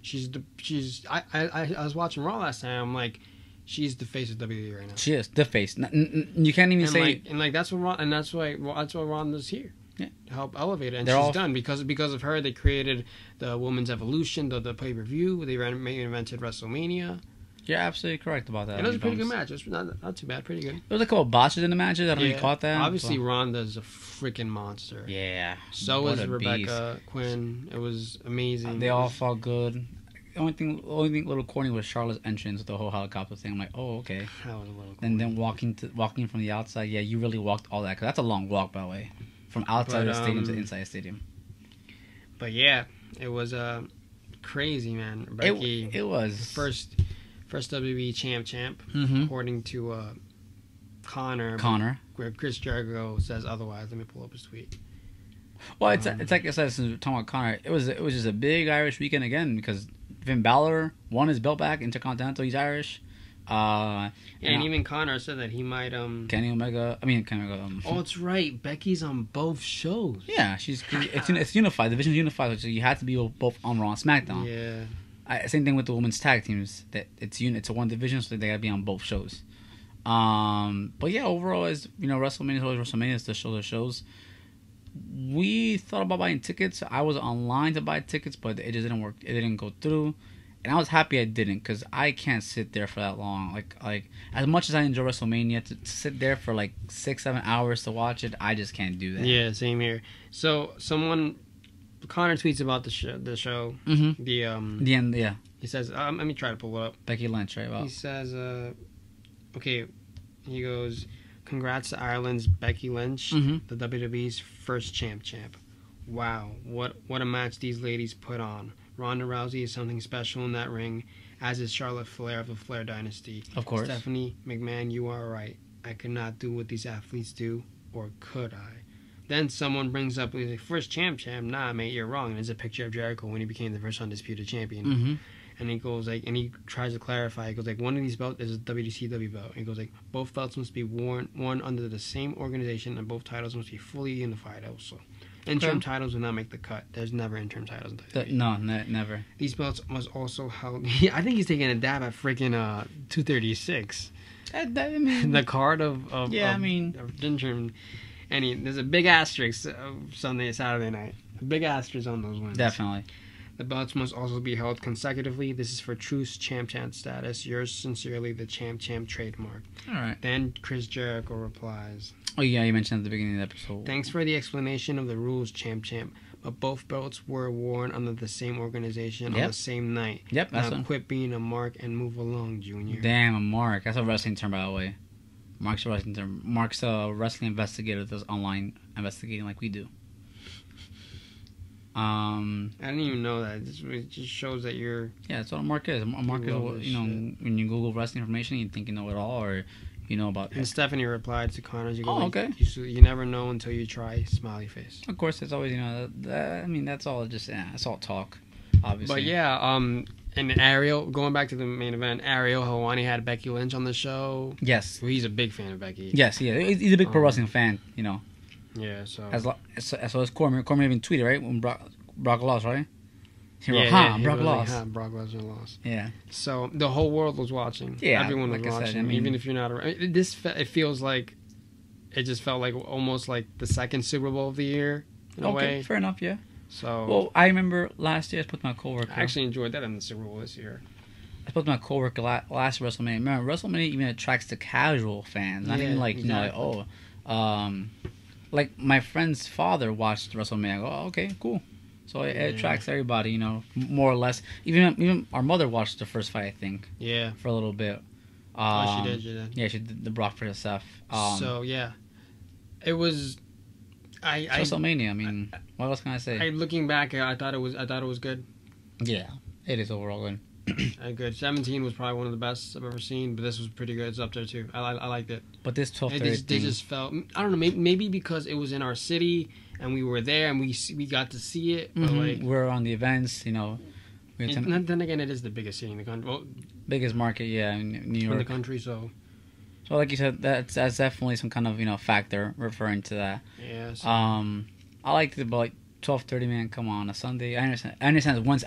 I was watching Raw last time. I'm like, she's the face of WWE right now. She is the face. You can't even say. That's what that's why Ronda's here. help elevate it, and she's done because of her. They created the Women's Evolution, the pay-per-view. They invented WrestleMania. You're absolutely correct about that. It was a pretty good match. It's not too bad. Pretty good. There was a couple of botches in the matches. I don't know if you caught that. Obviously, Ronda's a freaking monster. Yeah. So is Rebecca Quinn. It was amazing. They all felt good. The only thing a little corny was Charlotte's entrance with the whole helicopter thing. I'm like, oh, okay. That was a little corny. And then walking from the outside, yeah, you really walked all that. Because that's a long walk, by the way. From outside the stadium to inside the stadium. But yeah, it was crazy, man. Becky, it was. First WWE champ, according to Connor. Where Chris Jericho says otherwise. Let me pull up his tweet. Well, it's like I said, since we're talking about Connor, it was just a big Irish weekend again because Finn Balor won his belt back, Intercontinental. He's Irish. And even Connor said that he might Kenny Omega. Oh, it's right. Becky's on both shows. Yeah, it's unified. The division's unified, so you had to be both on Raw and SmackDown. Yeah. Same thing with the women's tag teams. That it's a one division, so they gotta be on both shows. But yeah, overall, as WrestleMania is always WrestleMania. It's the show that shows. We thought about buying tickets. I was online to buy tickets, but it just didn't work. It didn't go through, and I was happy I didn't because I can't sit there for that long. Like as much as I enjoy WrestleMania, to sit there for like 6-7 hours to watch it, I just can't do that. Yeah, same here. So Connor tweets about the show. Mm-hmm. The end. Yeah. He says, let me try to pull it up. Becky Lynch, right? Well, he says, okay. He goes, congrats to Ireland's Becky Lynch, the WWE's first champ. Wow, what a match these ladies put on. Ronda Rousey is something special in that ring, as is Charlotte Flair of the Flair dynasty. Of course. Stephanie McMahon, you are right. I could not do what these athletes do, or could I? Then someone brings up, he's like, first champ. Nah, mate, you're wrong. And there's a picture of Jericho when he became the first undisputed champion. Mm-hmm. And he goes and he tries to clarify. He goes one of these belts is a WCW belt. And he goes both belts must be worn under the same organization, and both titles must be fully unified also. Interim titles will not make the cut. There's never interim titles in WWE. No, never. These belts must also held. I think he's taking a dab at freaking 236. I mean, the card of interim. And there's a big asterisk Saturday night. A big asterisk on those ones. Definitely. The belts must also be held consecutively. This is for true champ status. Yours sincerely, the champ trademark. All right. Then Chris Jericho replies. Oh yeah, you mentioned at the beginning of the episode. Thanks for the explanation of the rules, champ. But both belts were worn under the same organization on the same night. Yep, that's now quit being a mark and move along, Junior. Damn, a mark. That's a wrestling term, by the way. Mark's a wrestling term. Mark's a wrestling investigator that's online investigating like we do. I didn't even know that. It just shows that you're... Yeah, that's what a mark is. A mark is, when you Google wrestling information, you think you know it all, or you know about... And Stephanie replied to Connors, okay. You never know until you try, smiley face. Of course, it's always, that's all that's all talk, obviously. But yeah, and Ariel, going back to the main event, Ariel Helwani had Becky Lynch on the show. Yes. Well, he's a big fan of Becky. Yes, yeah. He's a big pro wrestling fan, Yeah, so... As Cormier even tweeted, right? When Brock lost, right? Brock lost. Brock Lesnar lost. Yeah. So the whole world was watching. Yeah, everyone was watching. Even if you're not it feels like it just felt like almost like the second Super Bowl of the year in a way. Fair enough, yeah. So well, I remember last year I spoke to my coworker. I actually enjoyed that in the Super Bowl this year. I spoke to my coworker last WrestleMania. Remember, WrestleMania even attracts the casual fans, not even like exactly. Like my friend's father watched WrestleMania. I go, oh, okay, cool. So it attracts everybody, more or less. Even our mother watched the first fight, I think. Yeah. For a little bit. She did. Yeah, she did the Brock versus Seth. So yeah, it was. WrestleMania. I mean, what else can I say? Looking back, I thought it was good. Yeah, it is overall good. Good. 17 was probably one of the best I've ever seen, but this was pretty good. It's up there too. I liked it. But this 12:30 they just felt. I don't know. Maybe because it was in our city and we were there and we got to see it. But we're on the events, Then again, it is the biggest city in the country. Well, biggest market, yeah, in New York. In the country, so. So, like you said, that's definitely some kind of factor referring to that. Yeah. So. I liked it, but like 12:30, man, come on, a Sunday. I understand it's once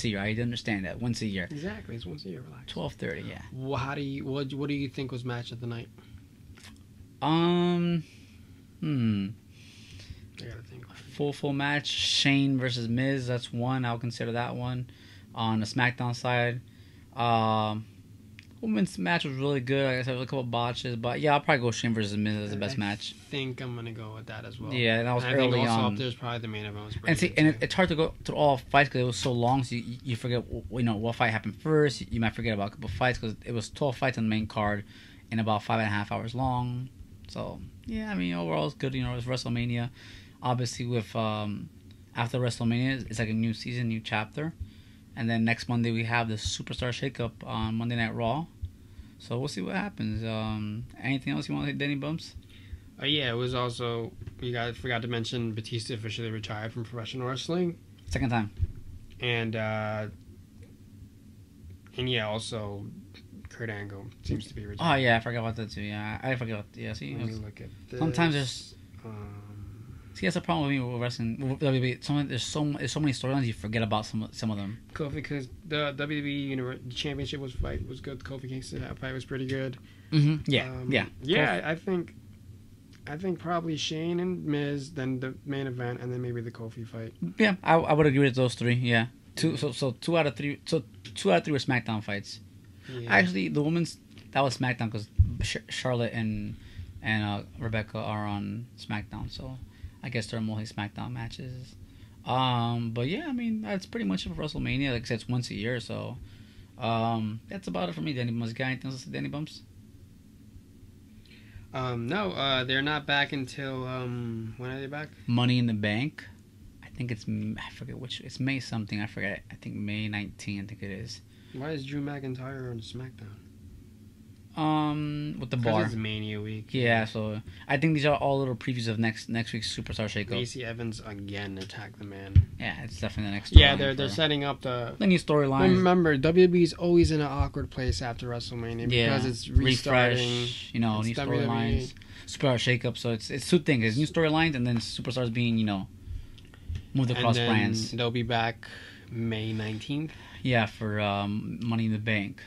a year. I understand that once a year. Exactly, it's once a year. Relax. 12:30, yeah. Well, what do you think was match of the night? I gotta think. Full match. Shane versus Miz. That's one. I'll consider that one. On the SmackDown side, women's match was really good. Like I said, a couple botches, but yeah, I'll probably go Shane versus Miz as the best match. I think I'm gonna go with that as well. Yeah, that was and early I think also on. Up there's probably the main event. And it's hard to go through all fights because it was so long. So you forget what fight happened first. You might forget about a couple fights because it was 12 fights on the main card, and about 5.5 hours long. So yeah, I mean overall it's good. It was WrestleMania. Obviously with after WrestleMania, it's like a new season, new chapter. And then next Monday we have the Superstar Shakeup on Monday Night Raw. So we'll see what happens. Anything else you want to say, Danny Bumps? Yeah, it was also forgot to mention Batista officially retired from professional wrestling. Second time. And yeah, also Kurt Angle seems to be retired. Oh yeah, I forgot about that too. Yeah, I forgot. Yeah, see, let me look at this. Sometimes there's. See, that's the problem with me with wrestling. With WWE, there's so many storylines you forget about some of them. Kofi, because the WWE Championship was good. Kofi Kingston fight was pretty good. Mm-hmm. Yeah, yeah. I think probably Shane and Miz, then the main event, and then maybe the Kofi fight. Yeah, I would agree with those three. Yeah, two out of three. So 2 out of 3 were SmackDown fights. Yeah. Actually, the women's that was SmackDown because Charlotte and Rebecca are on SmackDown. So. I guess there are mostly SmackDown matches. But yeah, I mean, that's pretty much it for WrestleMania. Like I said, it's once a year, so that's about it for me, Danny Bumps. Got anything else to say, Danny Bumps? No, they're not back until, when are they back? Money in the Bank. I think I forget it's May something, I forget. I think May 19th, I think it is. Why is Drew McIntyre on SmackDown? With the bar. It's Mania week. Yeah, so I think these are all little previews of next week's Superstar Shakeup. Lacey Evans again attack the man. Yeah, it's definitely the next. Yeah, they're setting up the new storyline. Remember, WWE's always in an awkward place after WrestleMania because it's restarting. Refresh, new storylines, Superstar Shakeup. So it's two things: it's new storylines and then superstars being moved across brands. They'll be back May 19th. Yeah, for Money in the Bank.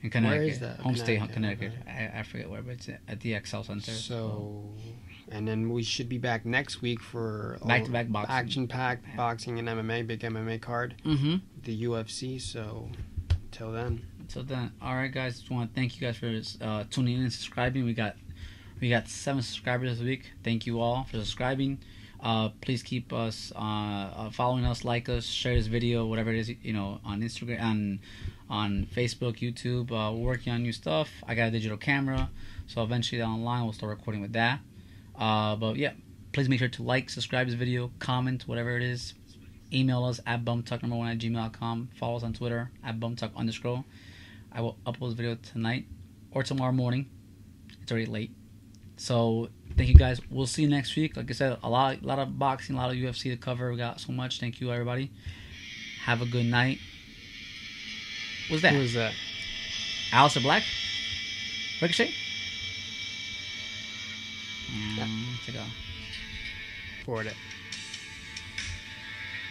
In Connecticut. Where is that? Home state, Connecticut. I forget where, but it's at the XL Center. So, and then we should be back next week for back-to-back boxing, action-packed boxing and MMA, big MMA card. Mm-hmm. The UFC. So, till then. All right, guys. Just want to thank you guys for tuning in and subscribing. We got 7 subscribers this week. Thank you all for subscribing. Please keep us following us, like us, share this video, whatever it is, on Instagram, on Facebook, YouTube. We're working on new stuff. I got a digital camera, so eventually down the line we'll start recording with that. But yeah, please make sure to like, subscribe this video, comment, whatever it is. Email us at bumtalk1@gmail.com. Follow us on Twitter at bumtalk_. I will upload this video tonight or tomorrow morning. It's already late. So thank you guys. We'll see you next week. Like I said, a lot of boxing, a lot of UFC to cover. We got so much. Thank you, everybody. Have a good night. What's that? Who is that? Aleister Black? Ricochet? Take a forward it.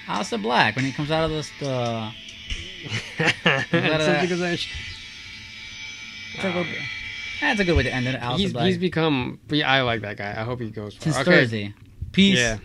Aleister Black when he comes out of this that's a good way to end it. He's become. I like that guy. I hope he goes far. Since Thursday. Peace. Yeah.